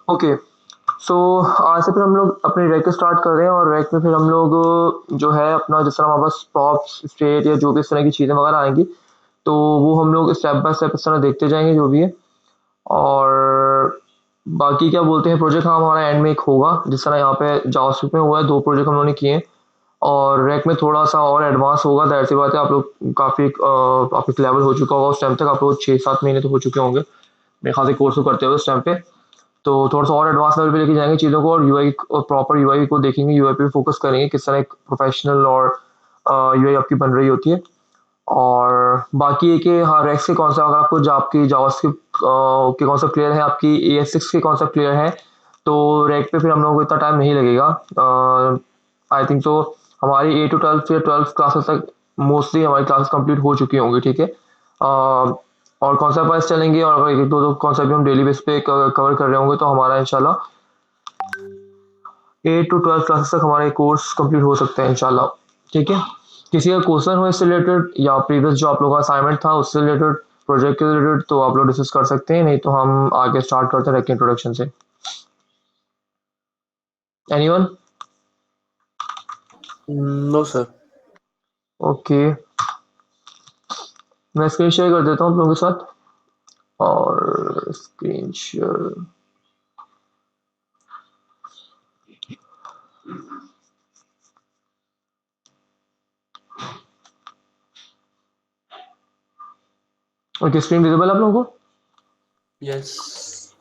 Okay. सो आज से फिर हम लोग अपनी रैक स्टार्ट कर रहे हैं और रैक में फिर हम लोग जो है अपना जिस तरह हमारे पास प्रॉप्स स्टेट या जो भी इस तरह की चीज़ें वगैरह आएंगी, तो वो हम लोग स्टेप बाय स्टेप इस तरह देखते जाएंगे जो भी है। और बाकी क्या बोलते हैं, प्रोजेक्ट हाँ हमारा एंड में एक होगा जिस तरह यहाँ पे जावास्क्रिप्ट में हुआ है, 2 प्रोजेक्ट हम लोगों ने किए हैं। और रैक में थोड़ा सा और एडवांस होगा, ज़ाहिर सी बात है। आप लोग काफ़ी आप एक लेवल हो चुका होगा उस टाइम तक, आप लोग 6-7 महीने तो हो चुके होंगे मेरे ख्याल से कोर्स को करते हुए उस टाइम पे। तो थोड़ा सा और एडवांस लेवल पे लेके जाएंगे चीज़ों को, और यूआई और प्रॉपर यूआई को देखेंगे, यूआई पे फोकस करेंगे किस तरह एक प्रोफेशनल और यूआई आपकी बन रही होती है। और बाकी है कि हाँ रैक्स के कौन सा, अगर आपको आपकी जावास्क्रिप्ट के कॉन्सेप्ट क्लियर है, आपकी AS6 के कॉन्सेप्ट क्लियर है, तो रैक पे फिर हम लोगों को इतना टाइम नहीं लगेगा। आई थिंक तो हमारी 8 to 12 या 12 क्लासेस तक मोस्टली हमारी क्लासेस कंप्लीट हो चुकी होंगी, ठीक है। और कॉन्सेप्ट वाइज चलेंगे, और अगर एक दो दो कॉन्सेप्ट भी हम डेली बेस पे कवर कर रहे होंगे, तो हमारा इंशाल्लाह 8 to 12 क्लासेस तक हमारे कोर्स कंप्लीट हो सकते हैं इंशाल्लाह, ठीक है। किसी का क्वेश्चन हो इससे रिलेटेड, या प्रीवियस जो आप लोगों का असाइनमेंट था उससे रिलेटेड, प्रोजेक्ट के रिलेटेड, तो आप लोग डिस्कस कर सकते हैं, नहीं तो हम आगे स्टार्ट करते हैं इंट्रोडक्शन से। एनीवन? No sir. ओके, मैं स्क्रीन शेयर कर देता हूँ आप लोगों के साथ। और screen share, okay, screen visible आप लोगों को? यस।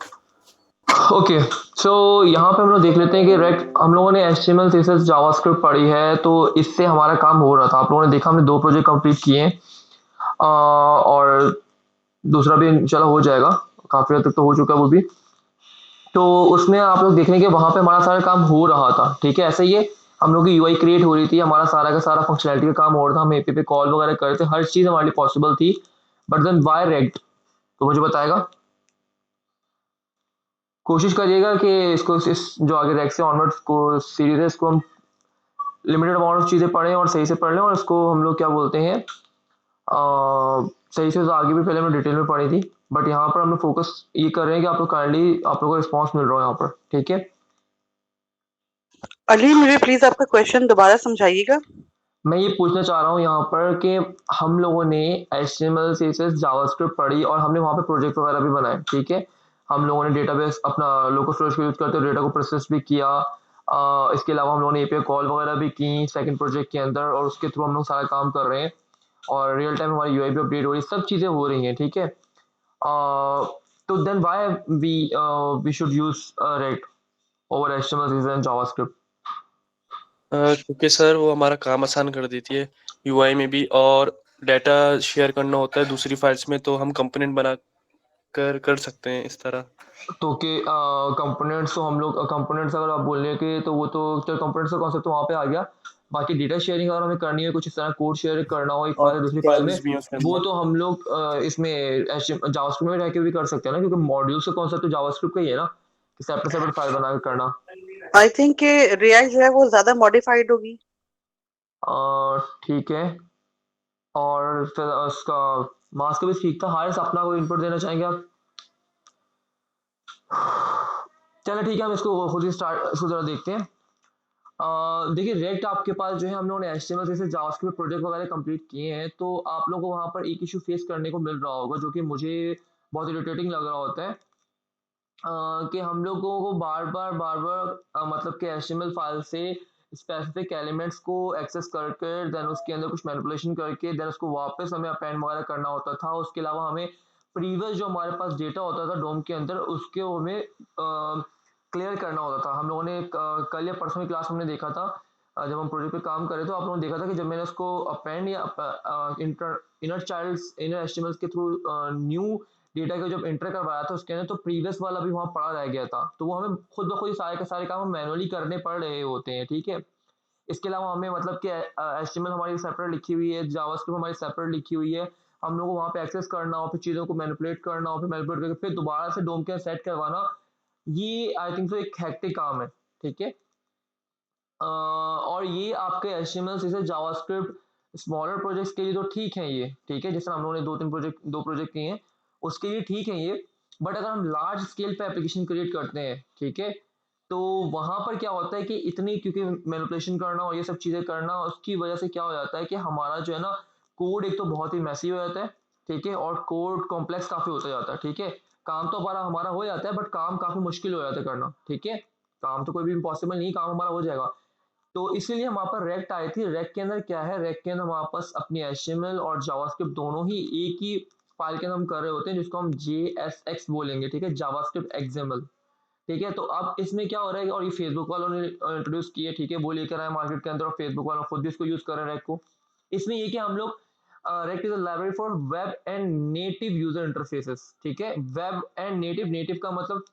ओके। सो यहाँ पे हम लोग देख लेते हैं कि रेक हम लोगों ने HTML CSS जावास्क्रिप्ट पढ़ी है, तो इससे हमारा काम हो रहा था। आप लोगों ने देखा हमने 2 प्रोजेक्ट कंप्लीट किए हैं, और दूसरा भी इंशाल्लाह हो जाएगा, काफ़ी हद तक तो हो चुका है वो भी। तो उसमें आप लोग देख रहे हैं कि वहाँ पे हमारा सारा काम हो रहा था, ठीक है। ऐसे ही है, हम लोग की यूआई क्रिएट हो रही थी, हमारा सारा का सारा फंक्शनैलिटी का काम हो रहा था, हम एपी पे कॉल वगैरह कर रहे थे, हर चीज़ हमारे लिए पॉसिबल थी। But then why React? तो मुझे बताएगा। कोशिश करिएगा कि इसको इस जो आगे रैक से ऑनवर्ड्स को सीरीज है, इसको हम लिमिटेड अमाउंट ऑफ चीज़ें पढ़ें और सही से पढ़ लें, और इसको हम लोग क्या बोलते हैं, सही से। तो आगे भी पहले हमने डिटेल में पढ़ी थी, बट यहाँ पर हम लोग फोकस ये कर रहे हैं कि आप लोग काइंडली आप लोगों को रिस्पॉन्स मिल रहा है यहाँ पर, ठीक है। अली, मुझे प्लीज आपका क्वेश्चन दोबारा समझाइएगा। मैं ये पूछना चाह रहा हूँ यहाँ पर कि हम लोगों ने HTML CSS जावास्क्रिप्ट पढ़ी, और हमने वहाँ पे प्रोजेक्ट वगैरह भी बनाए, ठीक है। हम लोगों ने डेटाबेस अपना लोकल स्टोरेज को यूज करते हुए डेटा को प्रोसेस भी किया। इसके अलावा हम लोगों ने API कॉल वगैरह भी की सेकंड प्रोजेक्ट के अंदर, और उसके थ्रू हम लोग सारा काम कर रहे हैं, और रियल टाइम हमारी यूआई भी अपडेट हो रही है, सब चीज़ें हो रही हैं, ठीक है। तो then why we should use React over HTML CSS and JavaScript? क्योंकि सर वो हमारा काम आसान कर देती है यूआई में भी, और डाटा शेयर करना होता है दूसरी फाइल्स में, तो हम कंपोनेंट बना कर सकते हैं इस तरह। तो कि कंपोनेंट्स, तो हम लोग कंपोनेंट्स अगर आप बोल रहे हैं कि, तो वो तो चल कंपोनेंट्स का कॉन्सेप्ट तो वहाँ पे आ गया। बाकी डेटा शेयरिंग अगर हमें करनी है, कुछ इस तरह कोड शेयर करना हो एक और फाइल दूसरी फाइल में, टैग्स भी हैं उसके वो अंदर। तो हम लोग इसमें जावास्क्रिप्ट में रह के भी कर सकते हैं ना, क्योंकि मॉड्यूल्स का कॉन्सेप्ट तो जावास्क्रिप्ट का ही है ना, कि सेपरेट सेपरेट फाइल बना के करना। आई थिंक कि रियल जो है वो ज्यादा मॉडिफाइड होगी। ठीक है। और फिर उसका मास्क का भी ठीक था। हारिस, अपना कोई इनपुट देना चाहेंगे आप? चलो ठीक है, हम इसको खुद ही स्टार्ट इसको जरा देखते हैं। देखिए रेक्ट आपके पास जो है, हम लोगों ने HTML जैसे जावास्क्रिप्ट प्रोजेक्ट वगैरह कंप्लीट किए हैं, तो आप लोगों को वहाँ पर एक इशू फेस करने को मिल रहा होगा, जो कि मुझे बहुत इरिटेटिंग लग रहा होता है। कि हम लोगों को बार बार मतलब कि HTML फाइल से स्पेसिफिक एलिमेंट्स को एक्सेस करके, देन उसके अंदर कुछ मैनिपुलेशन करके, देन उसको वापस हमें अपेंड वगैरह करना होता था। उसके अलावा हमें प्रीवियस जो हमारे पास डेटा होता था डोम के अंदर, उसके हमें क्लियर करना होता था। हम लोगों ने कल या परसों की क्लास हमने देखा था, जब हम प्रोजेक्ट पे काम कर रहे थे, तो आप लोगों ने देखा था कि जब मैंने उसको अपेंड या इनर चाइल्ड इनर एचटीएमएल के थ्रू न्यू डेटा को जब एंटर करवाया था उसके अंदर, तो प्रीवियस वाला भी वहाँ पड़ा रह गया था, तो वो हमें खुद ब खुद ही सारे के सारे काम हम मैनुअली करने पड़ रहे होते हैं, ठीक है। इसके अलावा हमें मतलब कि HTML हमारी सेपरेट लिखी हुई है, जावास्क्रिप्ट हमारी सेपरेट लिखी हुई है, हम लोग को वहाँ पे एक्सेस करना हो, फिर चीज़ों को मैनिपुलेट करना हो, फिर मैनिपुलेट करके फिर दोबारा से डोम के सेट करवाना, ये आई थिंक तो एक हैक्टिक काम है, ठीक है। और ये आपके HTML जैसे जावास्क्रिप्ट स्मॉलर प्रोजेक्ट्स के लिए तो ठीक है, ये ठीक है, जैसे हम लोगों ने 2-3 प्रोजेक्ट 2 प्रोजेक्ट किए हैं उसके लिए ठीक है ये। बट अगर हम लार्ज स्केल पे एप्लीकेशन क्रिएट करते हैं, ठीक है, तो वहाँ पर क्या होता है कि इतनी क्योंकि मैनिपुलेशन करना और ये सब चीज़ें करना, उसकी वजह से क्या हो जाता है कि हमारा जो है ना कोड एक तो बहुत ही मैसी हो जाता है, ठीक है, और कोड कॉम्प्लेक्स काफ़ी होता जाता है, ठीक है। काम तो हमारा हमारा हो जाता है बट काम काफ़ी मुश्किल हो जाता है करना, ठीक है। काम तो कोई भी इम्पॉसिबल नहीं, काम हमारा हो जाएगा। तो इसीलिए हमारे पास रेक्ट आई थी। रेक्ट के अंदर क्या है, रेक्ट के अंदर हमारे पास अपनी एचटीएमएल और जावास्क्रिप्ट दोनों ही एक ही फाइल के अंदर हम कर रहे होते हैं, जिसको हम JSX बोलेंगे, ठीक है, जावास्क्रिप्ट एक्सएमएल, ठीक है। तो अब इसमें क्या हो रहा है, और ये फेसबुक वालों ने इंट्रोड्यूस किया, ठीक है, वो लेकर आए मार्केट के अंदर और फेसबुक वालों खुद भी इसको यूज कर रहे हैं रेक्ट को। इसमें ये कि हम लोग React is a library for web and native user interfaces, ठीक है। वेब एंड नेटिव, नेटिव का मतलब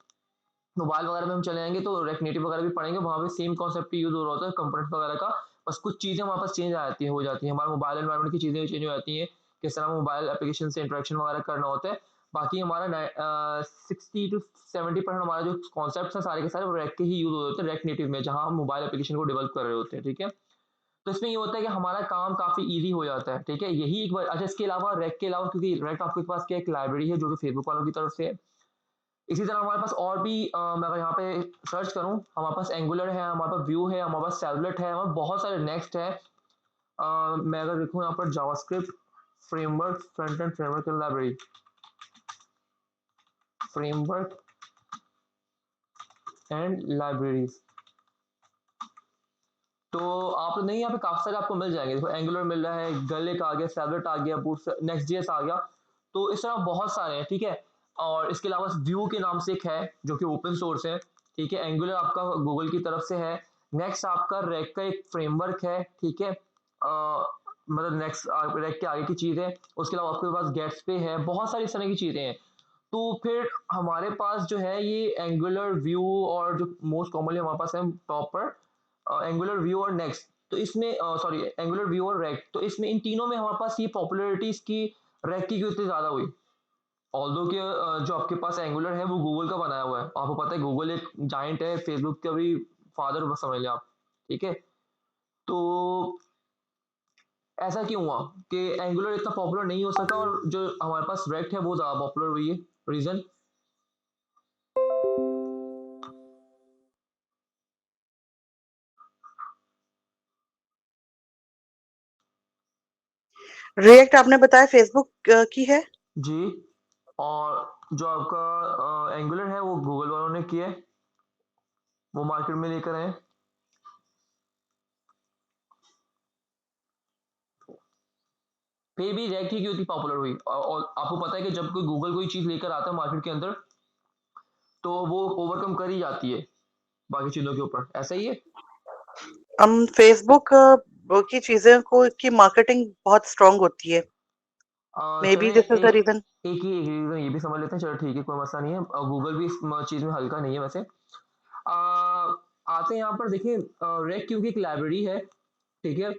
मोबाइल वगैरह में हम चले जाएंगे तो रेक्ट नेटिव वगैरह भी पढ़ेंगे, वहाँ पे सेम कॉन्सेप्ट यूज हो रहा होता है कंपोनेंट वगैरह का। बस कुछ चीज़ें वहाँ पर चेंज आ जाती है, हो जाती है, हमारे मोबाइल एनवायरनमेंट की चीज़ें चेंज हो जाती हैं, किस तरह मोबाइल एप्लीकेशन से इंटरेक्शन वगैरह करना होता है। बाकी हमारा 60 to 70% हमारा जो कॉन्सेप्ट है सारे के सारे रेक्ट के ही यूज होते हैं, रेक्ट नेटिव में, जहाँ हम मोबाइल एप्लीकेशन को डेवलप कर रहे होते हैं, ठीक है। तो इसमें ये होता है कि हमारा काम काफी इजी हो जाता है, ठीक है। यही एक बार, अच्छा, इसके अलावा रेक्ट के अलावा, क्योंकि रेक्ट आपके पास क्या एक लाइब्रेरी है जो कि फेसबुक वालों की तरफ से है, इसी तरह हमारे पास और भी मैं अगर यहाँ पे सर्च करूँ, हमारे पास एंगुलर है, हमारे पास व्यू है, हमारे पास सेवलेट है, हमारे बहुत सारे नेक्स्ट है। मैं अगर देखूँ यहाँ पर JavaScript framework, front end framework library, framework and libraries, तो आप नहीं, यहाँ पे काफी सारे आपको मिल जाएंगे। देखो एंगुलर मिल रहा है, गलिक आ गया, सेवलेट आ गया, बूट नेक्स्ट जेएस आ गया, तो इस तरह बहुत सारे हैं, ठीक है। और इसके अलावा व्यू के नाम से एक है जो कि ओपन सोर्स है, ठीक है। एंगुलर आपका गूगल की तरफ से है। नेक्स्ट आपका रेक का एक फ्रेमवर्क है, ठीक है, मतलब नेक्स्ट रेक के आगे की चीज है। उसके अलावा आपके पास गेट्स पे है, बहुत सारी इस तरह की चीजें हैं। तो फिर हमारे पास जो है ये एंगुलर व्यू, और जो मोस्ट कॉमनली हमारे पास है टॉप पर एंगुलर व्यू और नेक्स्ट, तो इसमें सॉरी एंगुलर व्यू और रेक्ट, तो इसमें इन तीनों में हमारे पास ये पॉपुलैरिटी इसकी रेक्ट की क्यों इतनी ज़्यादा हुई। ऑल्दो कि जो आपके पास एंगुलर है वो गूगल का बनाया हुआ है, आपको पता है गूगल एक जाइंट है, फेसबुक का भी फादर समझ लें आप, ठीक है। तो ऐसा क्यों हुआ कि एंगुलर इतना पॉपुलर नहीं हो सका और जो हमारे पास रेक्ट है वो ज़्यादा पॉपुलर हुई है, रीज़न? रिएक्ट आपने बताया फेसबुक की है। जी, और जो आपका एंगुलर है वो गूगल वालों ने किया है, वो मार्केट में लेकर आए। फिर भी रेक्ट ही क्यों इतनी पॉपुलर हुई, और आपको पता है कि जब कोई गूगल कोई चीज़ लेकर आता है मार्केट के अंदर, तो वो ओवरकम कर ही जाती है बाकी चीज़ों के ऊपर, ऐसा ही है। फेसबुक की चीजें को की मार्केटिंग बहुत स्ट्रांग होती है। मे बी चलें दिस इज द रीजन। एक ही रीज़न ये भी समझ लेते हैं, चलो ठीक है, कोई मसला नहीं है। गूगल भी इस चीज़ में हल्का नहीं है वैसे। आते हैं यहाँ पर, देखिए रेक क्योंकि एक लाइब्रेरी है, ठीक है।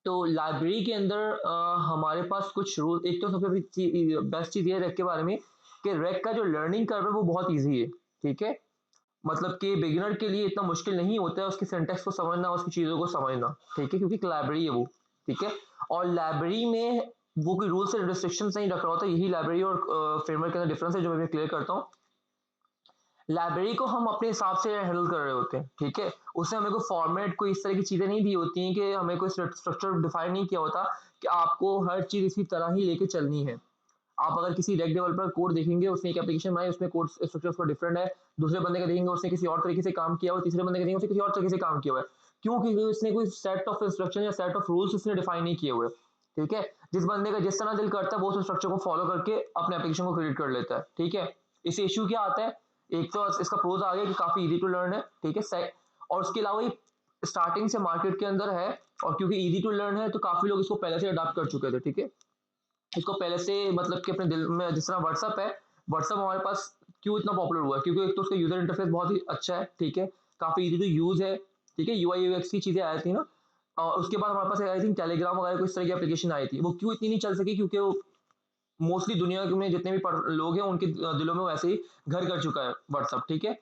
तो लाइब्रेरी के अंदर हमारे पास कुछ रूल, एक तो सबसे बेस्ट चीज़ ये है रेक के बारे में कि रेक का जो लर्निंग कर्व है वो बहुत ईजी है, ठीक है। मतलब कि बिगिनर के लिए इतना मुश्किल नहीं होता है उसकी सिंटेक्स को समझना, उसकी चीज़ों को समझना, ठीक है, क्योंकि लाइब्रेरी है वो, ठीक है। और लाइब्रेरी में वो कोई रूल्स एंड रिस्ट्रिक्शंस नहीं रख रहा होता, यही लाइब्रेरी और फ्रेमवर्क के अंदर डिफरेंस है जो मैं क्लियर करता हूँ। लाइब्रेरी को हम अपने हिसाब से हैंडल कर रहे होते हैं, ठीक है। उससे हमें कोई फॉर्मेट, कोई इस तरह की चीज़ें नहीं दी होती हैं कि हमें कोई स्ट्रक्चर डिफाइन नहीं किया होता कि आपको हर चीज़ इसी तरह ही लेके चलनी है। आप अगर किसी रेक डेवलपर कोड देखेंगे, उसने एक एप्लीकेशन बनाई, उसमें कोड स्ट्रक्चर उसका डिफरेंट है, दूसरे बंदे का देखेंगे उसने किसी और तरीके से काम किया हुआ, तीसरे बंदे का देखेंगे उसने किसी और तरीके से काम किया हुआ है। क्यों? क्योंकि उसने कोई सेट ऑफ इंस्ट्रक्शन या सेट ऑफ रूल्स उसने डिफाइन नहीं किए हुए, ठीक है। जिस बंदे का जिस तरह दिल करता है वो उस स्ट्रक्चर को फॉलो करके अपने एप्लीकेशन को क्रिएट कर लेता है, ठीक है। इससे इशू क्या आता है, एक तो इसका प्रोज आ गया कि काफी इजी टू लर्न है, ठीक है, और उसके अलावा ये स्टार्टिंग से मार्केट के अंदर है, और क्योंकि इजी टू लर्न है तो काफी लोग इसको पहले से अडॉप्ट कर चुके थे, ठीक है। इसको पहले से मतलब कि अपने दिल में, जिस तरह व्हाट्सअप है, व्हाट्सअप हमारे पास क्यों इतना पॉपुलर हुआ है, क्योंकि एक तो उसका यूजर इंटरफेस बहुत ही अच्छा है, ठीक है, काफी इजी टू यूज है, ठीक है, यूआई यूएक्स की चीजें आई थी ना। और उसके बाद हमारे पास आई थिंक टेलीग्राम वगैरह कोई इस तरह की एप्लीकेशन आई थी, वो क्यों इतनी नहीं चल सकी, क्योंकि वो मोस्टली दुनिया में जितने भी लोग हैं उनके दिलों में वैसे ही घर कर चुका है व्हाट्सअप, ठीक है।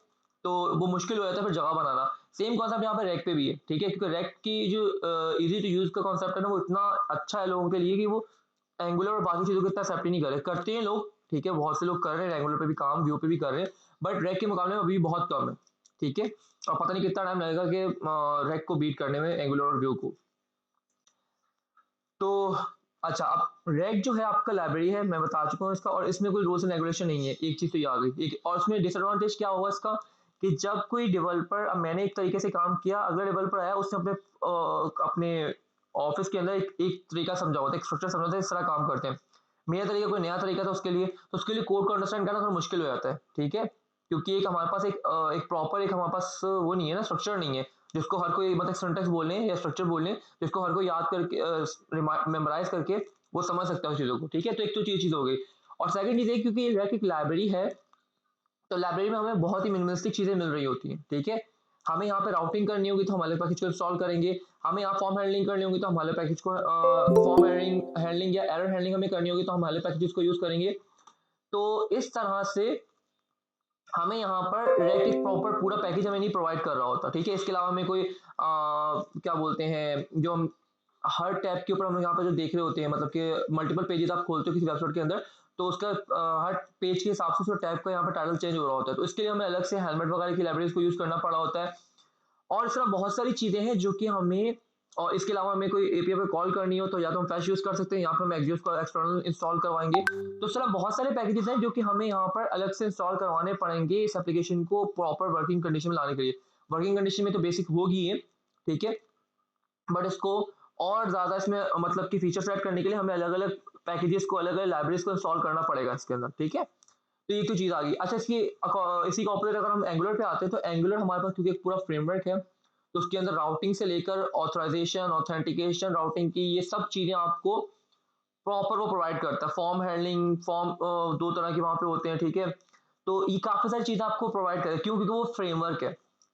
तो वो मुश्किल हो जाता है फिर जगह बनाना। सेम कॉन्सेप्ट यहाँ पे रैक पे भी है, ठीक है, क्योंकि रैक की जो इजी टू यूज का कॉन्सेप्ट है ना, वो इतना अच्छा है लोगों के लिए कि वो एंगुलर और बाकी चीज़ों को इतना एक्सेप्ट ही नहीं करते हैं लोग, ठीक है, बहुत से लोग कर रहे हैं एंगुलर पे भी काम, व्यू पे भी कर रहे हैं, बट रैक के मुकाबले में अभी भी बहुत कम है, ठीक है। और पता नहीं कितना टाइम लगेगा कि रैक को बीट करने में एंगुलर और व्यू को। तो अच्छा, अब रैक जो है आपका लाइब्रेरी है, मैं बता चुका हूँ इसका, और इसमें कोई रूल्स एंड रेगुलेशन नहीं है, एक चीज़ तो ये आ गई। एक और इसमें डिसएडवांटेज क्या होगा इसका, कि जब कोई डेवलपर, अब मैंने एक तरीके से काम किया, अगला डेवलपर आया, उसने अपने ऑफिस के अंदर एक तरीका समझा होता है, एक स्ट्रक्चर समझा होता है, इस तरह काम करते हैं। मेरा तरीका कोई नया तरीका था उसके लिए, तो उसके लिए कोड को अंडरस्टैंड करना थोड़ा मुश्किल हो जाता है, ठीक है, क्योंकि एक हमारे पास एक प्रॉपर एक हमारे पास वो नहीं है ना, स्ट्रक्चर नहीं है जिसको हर कोई मतलब सिंटैक्स बोलने या स्ट्रक्चर बोलने जिसको हर कोई याद करके मेमोराइज करके वो समझ सकता है उस चीज़ों को, ठीक है। तो एक तो चीज़ हो गई, और सेकंड चीज़ है क्योंकि रैक एक लाइब्रेरी है, तो लाइब्रेरी में हमें बहुत ही मिनिमलिस्टिक चीज़ें मिल रही होती हैं, ठीक है। हमें यहाँ पे राउटिंग करनी होगी तो हमारे पैकेज को इंस्टॉल करेंगे, हमें यहाँ फॉर्म हैंडलिंग करनी होगी तो हमारे पैकेज को फॉर्म हैंडलिंग या एरर हैंडलिंग हमें करनी होगी तो हमारे पैकेजेस को यूज़ करेंगे। तो इस तरह से हमें यहाँ पर रैक एक प्रॉपर पूरा पैकेज हमें नहीं प्रोवाइड कर रहा होता, ठीक है। इसके अलावा हमें कोई क्या बोलते हैं, जो हम हर टैब के ऊपर हम यहाँ पर जो देख रहे होते हैं, मतलब कि मल्टीपल पेजेस आप खोलते हो किसी वेबसाइट के अंदर, तो उसका हर पेज के हिसाब से उसका टैब का यहाँ पर टाइटल चेंज हो रहा होता है, तो इसके लिए हमें अलग से हेलमेट वगैरह की लाइब्रेरीज को यूज़ करना पड़ा होता है। और इस तरह बहुत सारी चीज़ें हैं जो कि हमें, और इसके अलावा हमें कोई एपीआई पे कॉल करनी हो तो या तो हम फैश यूज़ कर सकते हैं, या फिर हम एक्सियोस का एक्सटर्नल इंस्टॉल करवाएंगे। तो इस तरह बहुत सारे पैकेजेस हैं जो कि हमें यहाँ पर अलग से इंस्टॉल करवाने पड़ेंगे इस एप्लीकेशन को प्रॉपर वर्किंग कंडीशन में लाने के लिए। वर्किंग कंडीशन में तो बेसिक होगी है, ठीक है, बट इसको और ज़्यादा इसमें मतलब कि फीचर्स ऐड करने के लिए हमें अलग अलग पैकेजेस को, अलग अलग लाइब्रेरीज को इंस्टॉल करना पड़ेगा इसके अंदर, ठीक है। तो ये तो चीज़ आ गई। अच्छा, इसी का ऑपोजिट अगर हम एंगुलर पे आते हैं, तो एंगुलर हमारे पास क्योंकि एक पूरा फ्रेमवर्क है, तो उसके अंदर राउटिंग से लेकर ऑथराइजेशन, ऑथेंटिकेशन, राउटिंग की ये सब चीज़ें आपको प्रॉपर वो प्रोवाइड करता है। फॉर्म हैंडलिंग, फॉर्म दो तरह के वहाँ पे होते हैं, ठीक है। तो ये काफ़ी सारी चीज़ें आपको प्रोवाइड करे, क्यों, क्योंकि वो फ्रेमवर्क है,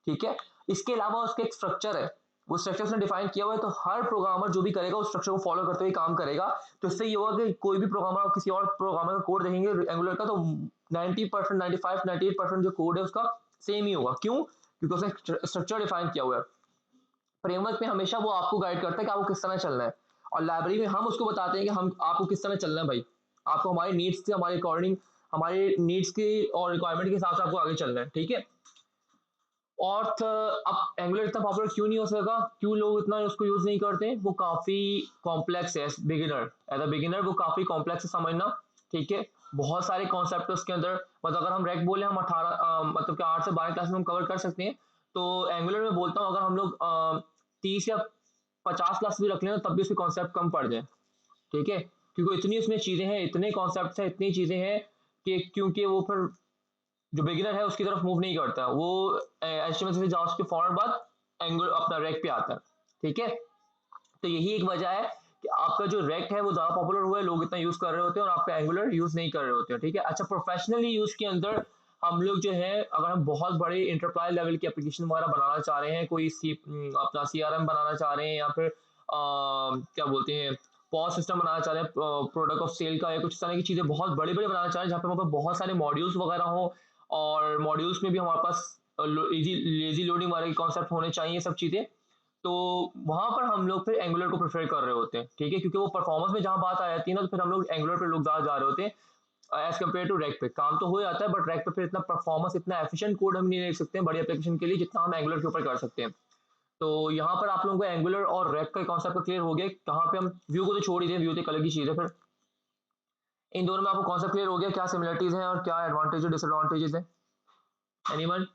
ठीक है। इसके अलावा उसका एक स्ट्रक्चर है, वो स्ट्रक्चर उसने डिफाइन किया हुआ है, तो हर प्रोग्रामर जो भी करेगा उस स्ट्रक्चर को फॉलो करते हुए काम करेगा। तो इससे ये होगा कि कोई भी प्रोग्रामर, आप किसी और प्रोग्रामर का कोड देखेंगे एंगुलर का, तो 90%, 95, 98% जो कोड है उसका सेम ही होगा। क्यों, क्योंकि उसने स्ट्रक्चर डिफाइन किया हुआ है। फ्रेमवर्क में हमेशा वो आपको गाइड करता है कि आपको किस तरह चलना है, और लाइब्रेरी में हम उसको बताते हैं कि हम आपको किस तरह चलना है भाई, आपको हमारी नीड्स से, हमारे अकॉर्डिंग, हमारे नीड्स की और रिक्वायरमेंट के हिसाब से आपको आगे चलना है, ठीक है। और अब एंगुलर इतना पॉपुलर क्यों नहीं हो सका, क्यों लोग इतना उसको यूज नहीं करते, वो काफी कॉम्प्लेक्स है। बिगिनर, एज अ बिगिनर वो काफी कॉम्प्लेक्स है समझना, ठीक है। बहुत सारे कॉन्सेप्ट है उसके अंदर, मतलब अगर हम रैक बोले, हम 18 मतलब कि 8 से 12 क्लास में हम कवर कर सकते हैं, तो एंगुलर में बोलता हूँ अगर हम लोग 30 या 50 क्लास भी रख लें तब भी उसके कॉन्सेप्ट कम पड़ जाए, ठीक है, क्योंकि इतनी उसमें चीजें हैं, इतने कॉन्सेप्ट हैं, इतनी चीजें हैं कि क्योंकि वो फिर जो बिगिनर है उसकी तरफ मूव नहीं करता, वो एचटीएमएल से जावा के फौरन बाद एंगुलर अपना रैक पे आता है, ठीक है। तो यही एक वजह है कि आपका जो रैक है वो ज़्यादा पॉपुलर हुआ है, लोग इतना यूज़ कर रहे होते हैं और आपका एंगुलर यूज़ नहीं कर रहे होते हैं, ठीक है। अच्छा, प्रोफेशनली यूज़ के अंदर हम लोग जो है, अगर हम बहुत बड़े इंटरप्राइज लेवल की एप्लीकेशन वगैरह बनाना चाह रहे हैं, कोई अपना सीआरएम बनाना चाह रहे हैं, या फिर क्या बोलते हैं, पॉज सिस्टम बनाना चाह रहे हैं, प्रोडक्ट ऑफ सेल का, या कुछ इस तरह की चीज़ें बहुत बड़े बड़े बनाना चाह रहे हैं जहाँ पे हमारे पास बहुत सारे मॉड्यूल्स वगैरह हो, और मॉड्यूल्स में भी हमारे पास इजी लेजी लोडिंग वाले कॉन्सेप्ट होने चाहिए, सब चीज़ें। तो वहां पर हम लोग फिर एंगुलर को प्रेफर कर रहे होते हैं, ठीक है, क्योंकि वो परफॉर्मेंस में जहां बात आ जाती है ना, तो फिर हम लोग एंगुलर पे लोग ज्यादा जा रहे होते हैं एज कम्पेयर टू रैक पे। काम तो हो जाता है, बट रैक पे फिर इतना परफॉर्मेंस, इतना एफिशिएंट कोड हम नहीं लिख सकते हैं बड़ी एप्लीकेशन के लिए, जितना हम एंगुलर के ऊपर कर सकते हैं। तो यहाँ पर आप लोगों को एंगुलर और रैक का कॉन्सेप्ट क्लियर हो गया, कहाँ पे हम व्यू को तो छोड़ ही दें, व्यू तो एक अलग ही चीज़ है। फिर इन दोनों में आपको कॉन्सेप्ट क्लियर हो गया, क्या सिमिलरिटीज हैं और क्या एडवांटेज और डिसएडवांटेजेस हैं, एनीवन?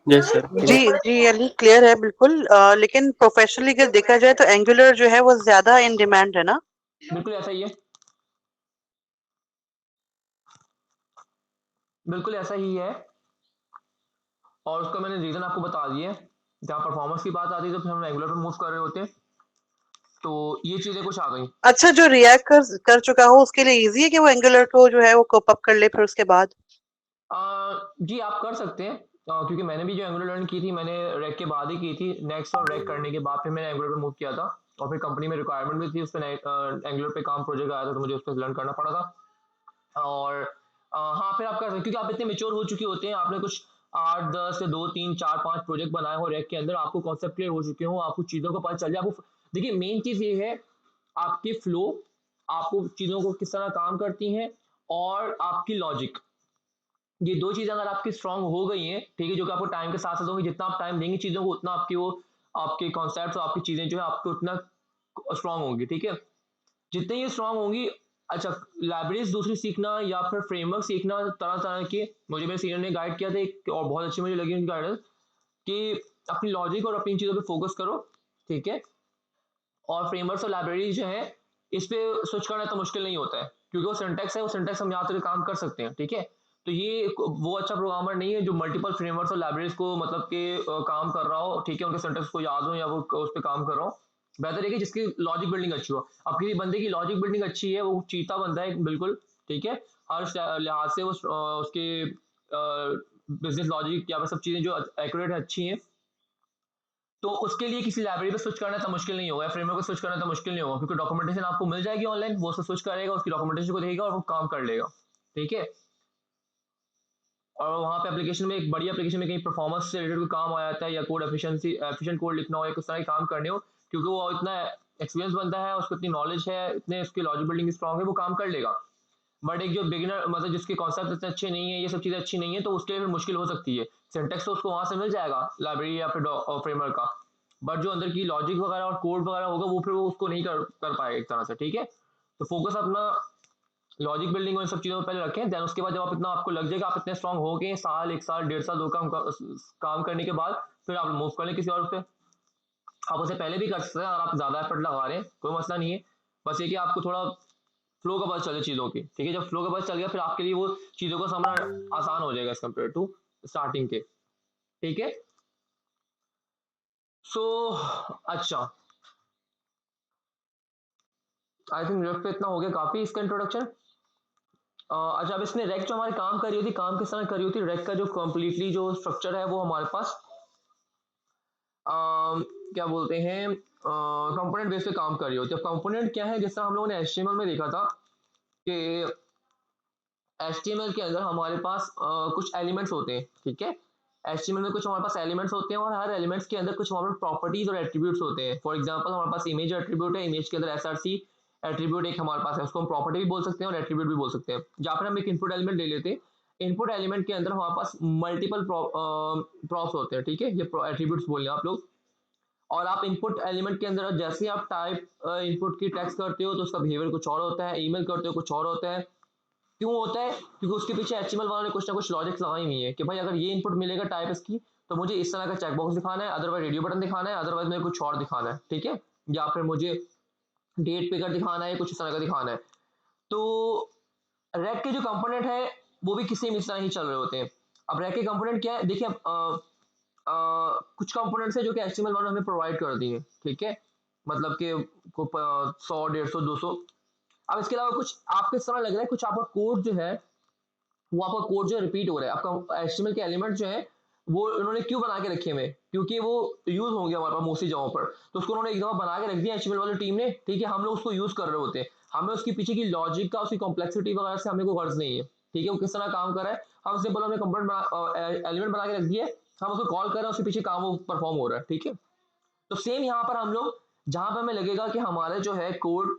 यस सर, जी जी, ये क्लियर है बिल्कुल। लेकिन प्रोफेशनली अगर देखा जाए तो एंगुलर जो है वो ज्यादा इन डिमांड है ना? बिल्कुल ऐसा ही है, बिल्कुल ऐसा ही है, और उसका मैंने रीजन आपको बता दिए। जहाँ परफॉर्मेंस की बात आती है तो फिर हम रेगुलर पे मूव कर रहे होते हैं, तो ये चीजें कुछ आ गई। अच्छा, जो रिएक्ट कर चुका हो उसके लिए इजी है कि वो एंगुलर को जो है वो कोप अप कर ले फिर उसके बाद? जी आप कर सकते हैं, क्योंकि मैंने भी जो एंगुलर लर्न की थी, मैंने रैक के बाद ही की थी, नेक्स्ट और रैक करने के बाद फिर मैंने एंगुलर पे मूव किया था, और फिर कंपनी में रिक्वायरमेंट भी थी, उस पर एंगुलर पे काम प्रोजेक्ट आया था, तो मुझे उस पर लर्न करना पड़ा था। और हाँ, फिर आप कर सकते, क्योंकि आप इतने मेच्योर हो चुके होते हैं, आपने कुछ 8 10 से 2 3 4 5 प्रोजेक्ट बनाए हो रैक के अंदर, आपको कॉन्सेप्ट क्लियर हो चुके हो, आपको चीज़ों को पता चल जाए। आपको देखिए, मेन चीज़ ये है आपकी फ्लो, आपको चीज़ों को किस तरह काम करती हैं, और आपकी लॉजिक, ये दो चीजें अगर आपकी स्ट्रांग हो गई हैं, ठीक है, जो कि आपको टाइम के साथ साथ होंगी, जितना आप टाइम देंगे चीजों को उतना आपकी वो आपके कॉन्सेप्ट और आपकी चीजें जो है आपको उतना स्ट्रांग होंगी, ठीक है। जितने ये स्ट्रांग होंगी, अच्छा, लाइब्रेरीज दूसरी सीखना या फिर फ्रेमवर्क सीखना तरह तरह के, मुझे मेरे सीनियर ने गाइड किया था एक, और बहुत अच्छी मुझे लगी उनकी गाइडेंस, कि अपनी लॉजिक और अपनी चीज़ों पे फोकस करो, ठीक है। और फ्रेमवर्क्स और लाइब्रेरी जो है इस पे स्विच करना तो मुश्किल नहीं होता है, क्योंकि वो सिंटैक्स है, वो सिंटैक्स हम यहाँ तक काम कर सकते हैं, ठीक है। तो ये वो अच्छा प्रोग्रामर नहीं है जो मल्टीपल फ्रेमवर्क्स और लाइब्रेरीज को मतलब के काम कर रहा हो, ठीक है, उनके सिंटैक्स को याद हो या वो उस पर काम कर रहा हो। बेहतर है कि जिसकी लॉजिक बिल्डिंग अच्छी हो। अब किसी बंदे की लॉजिक बिल्डिंग अच्छी है, वो चीता बंदा है बिल्कुल, ठीक है, हर लिहाज से वो उसके बिजनेस लॉजिक या फिर सब चीज़ें जो एक्यूरेट है, अच्छी हैं, तो उसके लिए किसी लाइब्रेरी पे स्विच करना तो मुश्किल नहीं होगा, फ्रेमवर्क पे स्विच करना तो मुश्किल नहीं होगा, क्योंकि डॉक्यूमेंटेशन आपको मिल जाएगी ऑनलाइन, वो उससे स्विच करेगा, उसकी डॉक्यूमेंटेशन को देखेगा और वो काम कर लेगा, ठीक है। और वहाँ पे एप्लीकेशन में एक बड़ी एप्लीकेशन में कहीं परफॉर्मेंस से रिलेटेड कोई काम आ जाता है या कोड एफिशिएंसी एफिशिएंट कोड लिखना हो या कुछ तरह के काम करने हो, क्योंकि वो इतना एक्सपीरियंस बनता है, उसको इतनी नॉलेज है, इतने उसकी लॉजिक बिल्डिंग स्ट्रॉन्ग है, वो काम कर लेगा। बट एक जो बिगिनर मतलब जिसके कॉन्सेप्ट इतने अच्छे नहीं है, ये सब चीज़ें अच्छी नहीं है, तो उसके लिए फिर मुश्किल हो सकती है। सिंटेक्स तो उसको वहाँ से मिल जाएगा लाइब्रेरी या फिर फ्रेमवर्क का, बट जो अंदर की लॉजिक वगैरह और कोड वगैरह होगा वो फिर वो उसको नहीं कर पाएगा एक तरह से, ठीक है। तो फोकस अपना लॉजिक बिल्डिंग और इन सब चीज़ों पर पहले रखें, देन उसके बाद जब आप इतना आपको लग जाएगा, आप इतने स्ट्रांग हो गए, साल, एक साल, डेढ़ साल, दो काम करने के बाद फिर आप मूव कर लें किसी और पे। आप उसे पहले भी कर सकते हैं, अगर आप ज़्यादा एफर्ट लगा रहे हैं कोई मसला नहीं है, बस ये कि आपको थोड़ा फ्लो का पता चले चीज़ों की, ठीक है। जब फ्लो का पता चल गया फिर आपके लिए वो चीज़ों को समझना आसान हो जाएगा एज कम्पेयर टू स्टार्टिंग के, ठीक है। सो अच्छा, आई थिंक रेफ पे इतना हो गया काफ़ी इसका इंट्रोडक्शन। अच्छा, अब इसमें रेक जो हमारे काम कर रही होती, काम किस तरह कर रही होती, रेक का जो कम्प्लीटली जो स्ट्रक्चर है वो हमारे पास क्या बोलते हैं कंपोनेंट बेस पे काम कर रही होती है। अब कंपोनेंट क्या है, जिस तरह हम लोगों ने एचटीएमएल में देखा था कि एचटीएमएल के अंदर हमारे पास कुछ एलिमेंट्स होते हैं, ठीक है। एचटीएमएल में कुछ हमारे पास एलिमेंट्स होते हैं और हर एलिमेंट्स के अंदर कुछ हमारे प्रॉपर्टीज और एट्रीब्यूट्स होते हैं। फॉर एग्जांपल हमारे पास इमेज एट्रीब्यूट है, इमेज के अंदर एसआरसी एट्रीब्यूट एक हमारे पास है, उसको हम प्रॉपर्टी भी बोल सकते हैं और एट्रीब्यूट भी बोल सकते हैं। जहाँ पर हम एक इनपुट एलिमेंट ले लेते हैं, इनपुट एलिमेंट के अंदर हमारे पास मल्टीपल प्रॉप्स होते हैं, ठीक है, ये एट्रीब्यूट्स बोल रहे हैं आप लोग। और आप इनपुट एलिमेंट के अंदर जैसे ही आप टाइप इनपुट की टेक्स्ट करते हो तो उसका बिहेवियर कुछ और होता है, ईमेल करते हो कुछ और होता है। क्यों होता है? क्योंकि उसके पीछे एचटीएमएल वालों ने कुछ ना कुछ लॉजिक लगाई हुई है कि भाई अगर ये इनपुट मिलेगा टाइप इसकी, तो मुझे इस तरह का चेकबॉक्स दिखाना है, अदरवाइज रेडियो बटन दिखाना है, अदरवाइज मुझे कुछ और दिखाना है, ठीक है, या फिर मुझे डेट पिकर दिखाना है, कुछ इस तरह का दिखाना है। तो रैक के जो कंपोनेंट है वो भी किसी इस तरह ही चल रहे होते हैं। अब रैक के कंपोनेंट क्या है, देखिए कुछ कंपोनेंट्स है जो कि एचटीएमएल वालों ने हमें प्रोवाइड कर दिए, ठीक है, मतलब कि 100, 150, 200। अब इसके अलावा कुछ आपको इस तरह लग रहा है कुछ आपका कोड जो है वो आपका कोड जो है रिपीट हो रहा है। आपका एचटीएमएल के एलिमेंट जो है वो उन्होंने क्यों बना के रखे हुए, क्योंकि वो यूज होंगे हमारे पास मोस्टली जगहों पर, तो उसको उन्होंने एक दफा बना के रख दिया एचटीएमएल वाली टीम ने, ठीक है। हम लोग उसको यूज कर रहे होते हैं, हमें उसके पीछे की लॉजिक का उसकी कॉम्प्लेक्सिटी वगैरह से हमें कोई गर्ज नहीं है, ठीक है, वो किस तरह काम कर रहा है। हम सिंपल हमने कंपोनेंट एलिमेंट बना के रख दिया है, हम उसको कॉल कर रहे हैं, उसके पीछे काम वो परफॉर्म हो रहा है, ठीक है। तो सेम यहाँ पर हम लोग जहां पर हमें लगेगा कि हमारे जो है कोड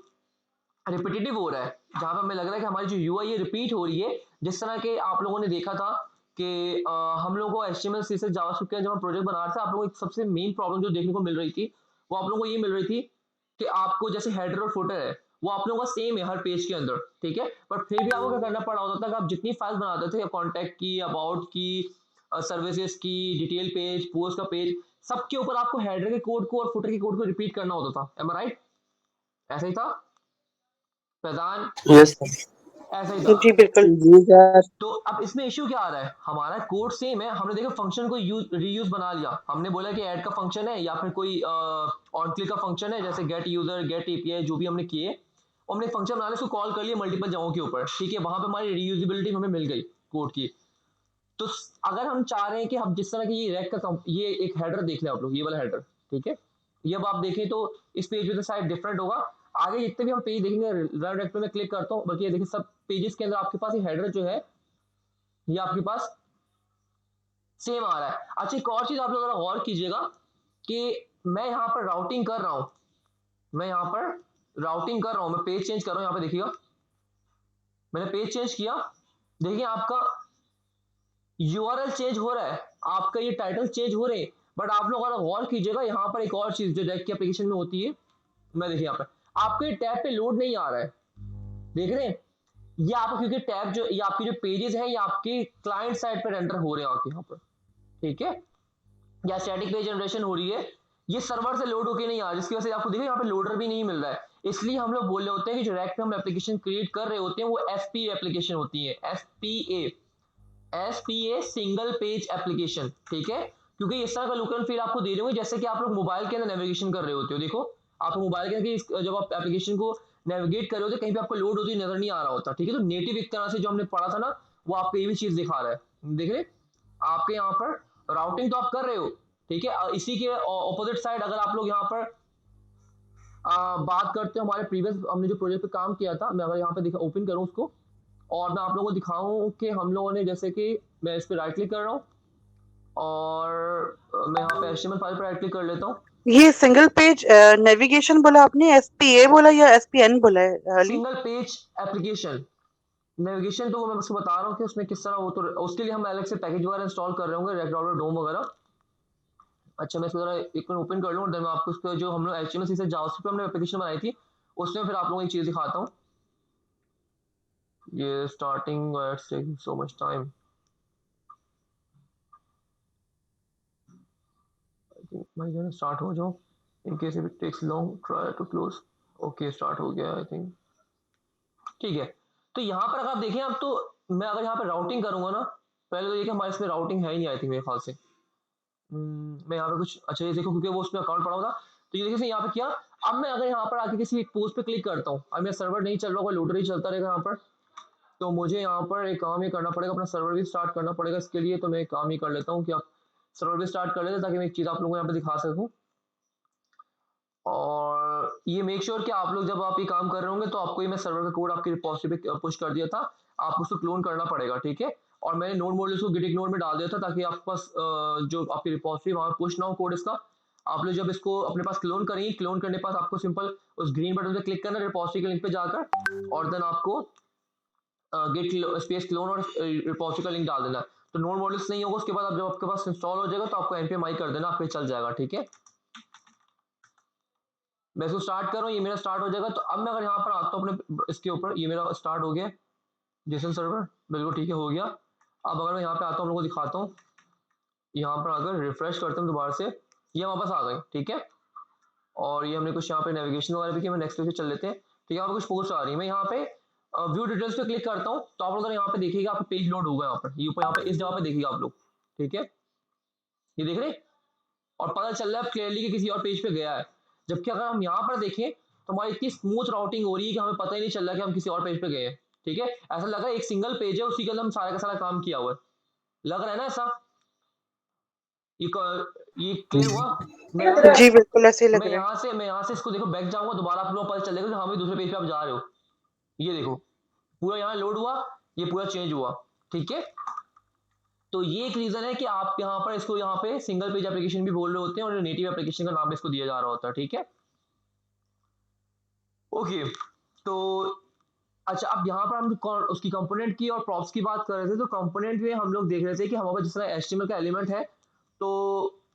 रिपीटेटिव हो रहा है, जहां पर हमें लग रहा है कि हमारी जो यूआई है रिपीट हो रही है, जिस तरह के आप लोगों ने देखा था कि हम लोगों को एचटीएमएल सीएसएस जावास्क्रिप्ट का जब हम प्रोजेक्ट बना रहे थे, आप लोगों को एक सबसे मेन प्रॉब्लम जो देखने को मिल रही थी वो आप लोगों को ये मिल रही थी कि आपको जैसे हेडर और फुटर है वो आप लोगों का सेम है हर पेज के अंदर, ठीक है, बट फिर भी आपको क्या करना पड़ा होता था कि आप जितनी फाइल बनाते थे, कॉन्टैक्ट की, अबाउट की, सर्विसेज की, डिटेल पेज, पोस्ट का पेज, सबके ऊपर आपको हेडर के कोड को और फुटर के कोड को रिपीट करना होता था। एम आई राइट? ऐसा ही था फैजान? Yes sir. ऐसा ही था। जी बिल्कुल। जी सर। तो अब इसमें इश्यू क्या आ रहा है, हमारा कोड सेम है, हमने देखा फंक्शन को यूज रीयूज बना लिया, हमने बोला कि ऐड का फंक्शन है या फिर कोई ऑन क्लिक का फंक्शन है, जैसे गेट यूजर, गेट एपीआई, जो भी हमने किए, हमने फंक्शन बना लिया, उसको कॉल कर लिया मल्टीपल जगहों के ऊपर, ठीक है, वहां पे हमारी रीयूजेबिलिटी हमें मिल गई कोड की। तो अगर हम चाह रहे हैं कि हम जिस तरह की ये रैक का ये एक हेडर देख लें आप लोग, ये वाला हेडर, ठीक है, ये अब आप देखें तो इस पेज पे तो शायद डिफरेंट होगा, आगे जितने भी हम पेज देखेंगे, रन रेक्ट पे मैं क्लिक करता हूँ, बल्कि ये देखिए सब पेजेस के अंदर आपके पास ये हेडर जो है ये आपके पास सेम आ रहा है। अच्छा, एक और चीज आप लोग जरा गौर कीजिएगा कि मैं यहाँ पर राउटिंग कर रहा हूँ, मैं यहाँ पर राउटिंग कर रहा हूँ, मैं पेज चेंज कर रहा हूँ, यहाँ पे देखिएगा मैंने पेज चेंज किया, देखिए आपका यूआरएल चेंज हो रहा है, आपका ये टाइटल चेंज हो रहे हैं, बट आप लोग अगर गौर कीजिएगा यहाँ पर एक और चीज जो डेक की एप्लीकेशन में होती है, मैं देखिए यहाँ पर आपके टैब पे लोड नहीं आ रहा है, देख रहे हैं, ये आपका क्योंकि टैब जो ये आपके जो पेजेस हैं ये आपके क्लाइंट साइड पे रेंडर हो रहे हैं आपके यहाँ पर, ठीक है, या स्टैटिक पेज जनरेशन हो रही है, ये सर्वर से लोड होके नहीं आ रहा, जिसकी वजह से आपको देखिए यहाँ पे लोडर भी नहीं मिल रहा है। इसलिए हम लोग बोल रहे होते हैं कि जो रैक पे हम एप्लीकेशन क्रिएट कर रहे होते हैं वो एसपी एप्लीकेशन होती है, एसपीए सिंगल पेज एप्लीकेशन, ठीक है, क्योंकि इस तरह का लुक एंड फील आपको दे रहे होंगे जैसे कि आप लोग मोबाइल के अंदर नेविगेशन कर रहे होते हो, देखो आप मोबाइल के अंदर जब आप एप्लीकेशन को नेविगेट कर रहे होते कहीं पे आपको लोड होती नजर नहीं आ रहा होता, ठीक है, तो नेटिव एक तरह से जो हमने पढ़ा था ना वो आपको ये भी चीज दिखा रहा है, देख रहे आपके यहाँ पर राउटिंग तो आप कर रहे हो, ठीक है, इसी के ऑपोजिट साइड अगर आप लोग यहाँ पर बात करते हो हमारे प्रीवियस हमने जो प्रोजेक्ट पे काम किया था, मैं अगर यहाँ पे ओपन करूँ उसको और मैं आप लोगों को दिखाऊं कि हम लोगों ने जैसे कि मैं इस पर राइट क्लिक कर रहा हूँ और मैं यहाँ पे HTML फाइल पर राइट क्लिक कर लेता हूँ, ये सिंगल पेज नेविगेशन बोला आपने, एसपीए बोला या एसपीएन बोला है Ali? Single page application navigation, तो मैं उसको बता रहा हूँ कि उसमें किस तरह वो, तो उसके लिए हम अलग से पैकेज वगैरह इंस्टॉल कर रहे होंगे रेक.डोम वगैरह। अच्छा मैं इसको जरा एक मिनट ओपन कर लूँ, देन मैं आपको उसको जो हम लोग HTML से जावास्क्रिप्ट पे हमने एप्लीकेशन बनाई थी उसमें फिर आप लोगों को एक चीज़ दिखाता हूँ, ये starting taking so much time, भाई जो स्टार्ट हो जाओ, in case if it takes long try to close, okay start हो गया आई थिंक, ठीक है। तो यहाँ पर अगर आप देखें, अब तो मैं अगर यहाँ पे राउटिंग करूंगा ना, पहले तो देखिए हमारे इसमें राउटिंग है ही नहीं आई थिंक मेरे ख्याल से, मैं यहाँ पे कुछ अच्छा ये देखो क्योंकि वो उसमें अकाउंट पड़ा होगा, तो ये देखिए यहाँ पे किया, अब मैं अगर यहाँ पर आके किसी एक पोस्ट पे क्लिक करता हूँ, अब मेरा सर्वर नहीं चल रहा होगा, लोडर ही चलता रहेगा यहाँ पर, तो मुझे यहाँ पर एक काम ये करना पड़ेगा, अपना सर्वर भी स्टार्ट करना पड़ेगा इसके लिए, तो मैं एक काम ही कर लेता हूँ कि आप सर्वर भी स्टार्ट कर लेते ताकि मैं एक चीज़ आप लोगों को यहाँ पे दिखा सकूँ, और ये मेक श्योर कि आप लोग जब आप ये काम कर रहे होंगे तो आपको ये मैं सर्वर का कोड आपके रिपोजिटरी पे पुश कर दिया था, आपको उसको क्लोन करना पड़ेगा, ठीक है, और मैंने नोड मॉड्यूल्स को गिट इग्नोर में डाल दिया था ताकि आपके पास जो आपकी रिपोजिटरी वहाँ पुश ना हो कोड इसका, आप लोग जब इसको अपने पास क्लोन करेंगे, क्लोन करने के पास आपको सिंपल उस ग्रीन बटन पे क्लिक करना है रिपोजिटरी के लिंक पे जाकर, और देन आपको गेट स्पेस क्लोन और रिपोजिटरी का लिंक डाल देना, तो नोड मॉड्यूल्स नहीं होगा, उसके बाद जब आपके पास इंस्टॉल हो जाएगा तो आपको npm i कर देना, आपके चल जाएगा, ठीक है। मैं इसको स्टार्ट कर रहा हूँ, ये मेरा स्टार्ट हो जाएगा, तो अब मैं अगर यहाँ पर आता हूँ अपने इसके ऊपर, ये मेरा स्टार्ट हो गया जेसन सर्वर, बिल्कुल ठीक है हो गया। अब अगर मैं यहाँ पे आता हूँ लोगों को दिखाता हूँ, यहाँ पर अगर रिफ्रेश करता हूँ दोबारा से, ये वापस आ गए, ठीक है, और ये हमने कुछ यहाँ पे नेविगेशन वगैरह भी किया, मैं नेक्स्ट पे चल लेते हैं, ठीक है, यहाँ पे कुछ पोस्ट आ रही है, मैं यहाँ पे व्यू डिटेल्स पे क्लिक करता हूँ, तो आप लोग यहाँ पे देखिएगा आपका पेज लोड होगा, यहाँ पर ये ऊपर यहाँ पे इस जगह पे देखिएगा आप लोग, ठीक है, ये देख रहे हैं, और पता चल रहा है क्लियरली कि किसी और पेज पे गया है, जबकि अगर हम यहाँ पर देखें तो हमारी इतनी स्मूथ राउटिंग हो रही है कि हमें पता ही नहीं चल रहा कि हम किसी और पेज पे गए हैं, ठीक है, ऐसा लग रहा है एक सिंगल पेज है उसी के अंदर हम सारा का सारा काम किया हुआ है, लग रहा है ना ऐसा, ये ये क्लियर हुआ। जी बिल्कुल ऐसे ही लग मैं रहा है। यहाँ से इसको देखो बैक जाऊंगा, दोबारा आप लोगों को पता चलेगा कि हाँ भाई दूसरे पेज पे आप जा रहे हो, ये देखो पूरा यहाँ लोड हुआ, ये पूरा चेंज हुआ, ठीक है, तो ये एक रीजन है कि आप यहाँ पर इसको यहाँ पे सिंगल पेज एप्लीकेशन भी बोल रहे होते हैं और नेटिव एप्लीकेशन का नाम इसको दिया जा रहा होता है, ठीक है, ओके। तो अच्छा अब यहाँ पर हम उसकी कंपोनेंट की और प्रॉप्स की बात कर रहे थे, तो कंपोनेंट में हम लोग देख रहे थे कि हमारे पास जिस तरह HTML का एलिमेंट है तो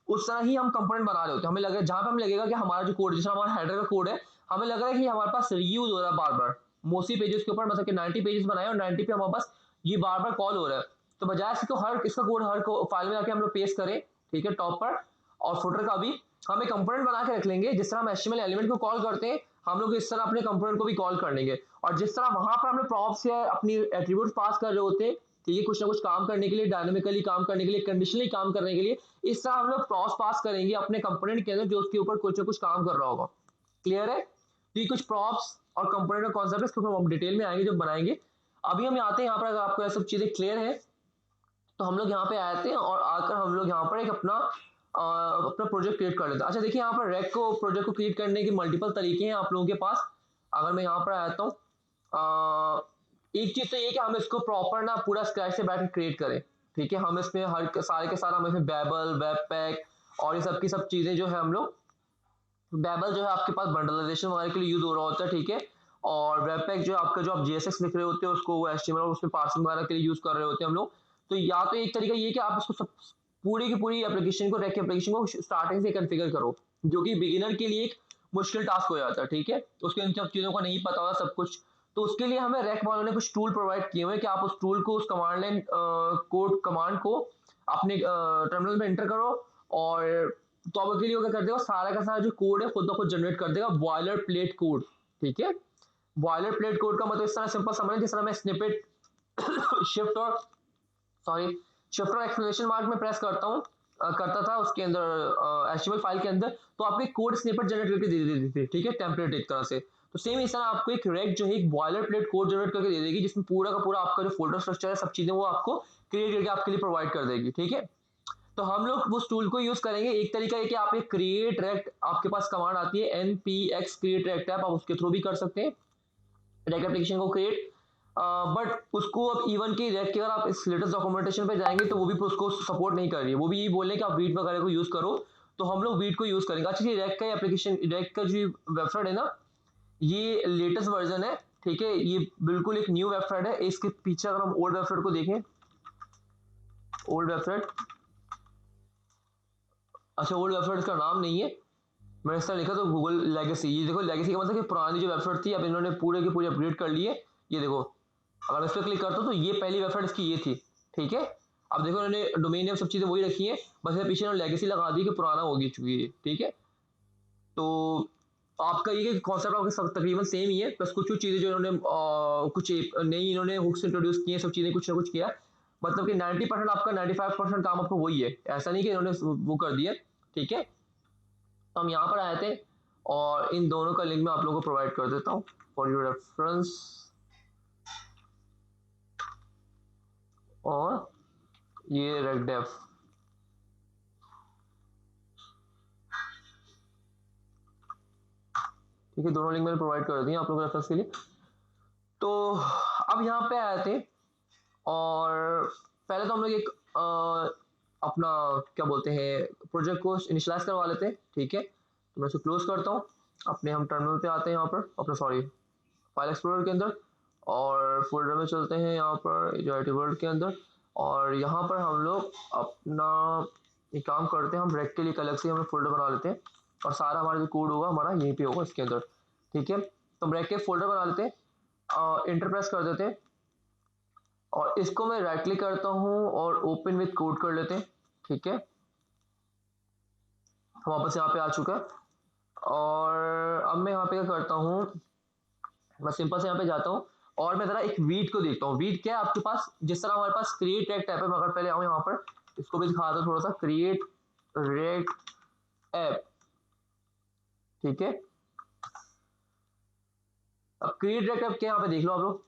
उस तरह ही हम कंपोनेंट बना रहे होते हैं, हमें लग रहा है जहाँ पे हमें लगेगा कि हमारा जो कोड, जैसे हमारा हेडर का कोड है, हमें लग रहा है कि हमारे पास रीयूज हो रहा है बार बार मोस्टली पेजेस के ऊपर, मतलब कि 90 पेजेस बनाए और 90 पे हमारे पास ये बार बार कॉल हो रहा है, तो बजाय इसको हर इसका कोड हर फाइल में जाके हम लोग पेस्ट करें, ठीक है, टॉप पर और फुटर का भी हम एक कंपोनेंट बना के रख लेंगे, जिस तरह हम HTML एलिमेंट को कॉल करते हैं हम लोग इस तरह अपने कंपोनेंट को भी कॉल कर लेंगे, और जिस तरह वहां पर हम लोग प्रॉप्स या अपनी एट्रीब्यूट पास कर रहे होते हैं, ठीक है, कुछ ना कुछ काम करने के लिए, डायनामिकली काम करने के लिए, कंडीशनली काम करने के लिए, इस तरह हम लोग प्रॉप्स पास करेंगे अपने कंपोनेंट के अंदर जो उसके ऊपर कुछ ना कुछ काम कर रहा होगा, क्लियर है, तो ये कुछ प्रॉप्स और कंपोनेंट का कॉन्सेप्ट है, इसके ऊपर हम डिटेल में आएंगे जब बनाएंगे, अभी हम आते हैं यहाँ पर, अगर आपको ये सब चीजें क्लियर है तो हम लोग यहाँ पे आते हैं और आकर हम लोग यहाँ पर एक अपना प्रोजेक्ट क्रिएट कर लेते हैं। अच्छा देखिए यहाँ पर रैक को प्रोजेक्ट को क्रिएट करने के मल्टीपल तरीके हैं आप लोगों के पास, अगर मैं यहाँ पर आता हूँ एक चीज तो ये कि हम इसको प्रॉपर ना पूरा स्क्रैच से बैठ के क्रिएट करें, ठीक है, हम इसमें हर सारे के सारा हम इसमें बेबल वेब पैक और ये सब की सब चीजें जो है हम लोग, बेबल जो है आपके पास बंडलाइजेशन वगैरह के लिए यूज हो रहा होता है, ठीक है, और वेबपैक जो आपका जो आप JSX लिख रहे होते हैं उसको वो HTML और उसमें पार्सिंग वगैरह के लिए यूज कर रहे होते हैं हम लोग। तो या तो एक तरीका ये कि आप इसको सब पूरी की पूरी एप्लीकेशन को रेक एप्लीकेशन को स्टार्टिंग से कॉन्फ़िगर करो, जो कि बिगिनर के लिए एक मुश्किल टास्क हो जाता है, ठीक है? उसको इन सब चीज़ों का नहीं पता होता सब कुछ। तो उसके लिए हमें रैक वालों ने कुछ टूल प्रोवाइड किए हुए हैं कि आप उस टूल को, उस कमांड लाइन कोड कमांड को अपने टर्मिनल में एंटर करो और तो अब के लिए वो क्या कर देगा, सारा का सारा जो कोड है खुद ब खुद जनरेट कर देगा, बॉयलर प्लेट कोड, ठीक है? बॉयलर प्लेट कोड का मतलब इस तरह सिंपल समझ, जिस तरह मैं स्निपेट शिफ्ट और सॉरी शिफ्ट और एक्सक्लेमेशन मार्क में प्रेस करता हूँ, करता था उसके अंदर HTML फाइल के अंदर, तो आपको एक कोड स्निपेट जनरेट करके दे देती थी, ठीक है, टेम्पलेट एक तरह से। तो सेम इस तरह आपको एक रेक जो है एक बॉयलर प्लेट कोड जनरेट करके दे देगी, जिसमें पूरा का पूरा आपका जो फोल्डर स्ट्रक्चर है सब चीजें वो आपको क्रिएट करके आपके लिए प्रोवाइड कर देगी, ठीक है? तो हम लोग उस टूल को यूज करेंगे। एक तरीका है कि आप एक क्रिएट रेक्ट, आपके पास कमांड आती है npx क्रिएट रेक्ट ऐप, आप उसके थ्रू भी कर सकते हैं रेक एप्लीकेशन को क्रिएट। बट उसको अब इवन की रेक के अगर आप इस लेटेस्ट डॉक्यूमेंटेशन पे जाएंगे तो वो भी उसको सपोर्ट नहीं कर रही है, वो भी ये बोल रहे हैं कि आप वीट वगैरह को यूज करो। तो हम लोग वीट को यूज करेंगे। अच्छा, ये रेक का एप्लीकेशन, रेक का जो वेबसाइट है ना, ये लेटेस्ट वर्जन है, ठीक है? ये बिल्कुल एक न्यू वेबसाइट है। इसके पीछे अगर हम ओल्ड वेबसाइट को देखें, ओल्ड वेबसाइट, अच्छा ओल्ड वेबसाइट का नाम नहीं है, मैंने इस तरह लिखा तो गूगल लेगेसी। ये देखो लेगेसी का मतलब कि पुरानी जो वेबसाइट थी अब इन्होंने पूरे की पूरी अपग्रेड कर ली है। ये देखो, अगर मैं इस पर क्लिक करता हूँ तो ये पहली वेबसाइट इसकी ये थी, ठीक है? अब देखो इन्होंने डोमेन नेम सब चीज़ें वही रखी है, बस ये पीछे इन्होंने लेगेसी लगा दी कि पुराना होगी चुकी है, ठीक है? तो आपका ये कॉन्सेप्ट आपके सब तकरीबन सेम ही है, बस कुछ कुछ चीज़ें जो इन्होंने कुछ नई इन्होंने हुक्स इंट्रोड्यूस किए, सब चीज़ें कुछ ना कुछ किया। मतलब कि 90% आपका 95% काम आपको वही है, ऐसा नहीं कि इन्होंने वो कर दिया, ठीक है? तो हम यहाँ पर आए थे और इन दोनों का लिंक मैं आप लोगों को प्रोवाइड कर देता हूँ फॉर योर रेफरेंस। और ये रेगडेफ, ठीक है, दोनों लिंक मैंने प्रोवाइड कर दिए आप लोगों को रेफरेंस के लिए। तो अब यहाँ पे आए थे और पहले तो हम लोग एक अपना क्या बोलते हैं प्रोजेक्ट को इनिशियलाइज करवा लेते हैं, ठीक है? तो मैं इसको क्लोज करता हूँ। अपने हम टर्मिनल पे आते हैं, यहाँ पर अपना सॉरी फाइल एक्सप्लोरर के अंदर, और फोल्डर में चलते हैं यहाँ पर जो IT वर्ल्ड के अंदर, और यहाँ पर हम लोग अपना एक काम करते हैं, हम रेक के लिए अलग से हमें फोल्डर बना लेते हैं और सारा हमारा जो कोड होगा हमारा यहीं पे होगा इसके अंदर, ठीक है? तो हम रेक के फोल्डर बना लेते हैं, इंटर प्रेस कर देते हैं और इसको मैं राइट क्लिक करता हूँ और ओपन विथ कोड कर लेते हैं, ठीक है? वापस यहाँ पे आ चुका है और अब मैं यहाँ पे क्या करता हूँ, मैं सिंपल से यहाँ पे जाता हूँ और मैं जरा एक वीट को देखता हूँ। वीट क्या है आपके पास, जिस तरह हमारे पास क्रिएट रेक्ट ऐप है, मगर पहले आऊँ यहाँ पर इसको भी दिखा दो थोड़ा सा, क्रिएट रेक्ट ऐप, ठीक है? अब क्रिएट रेक्ट ऐप क्या यहाँ पे देख लो आप लोग,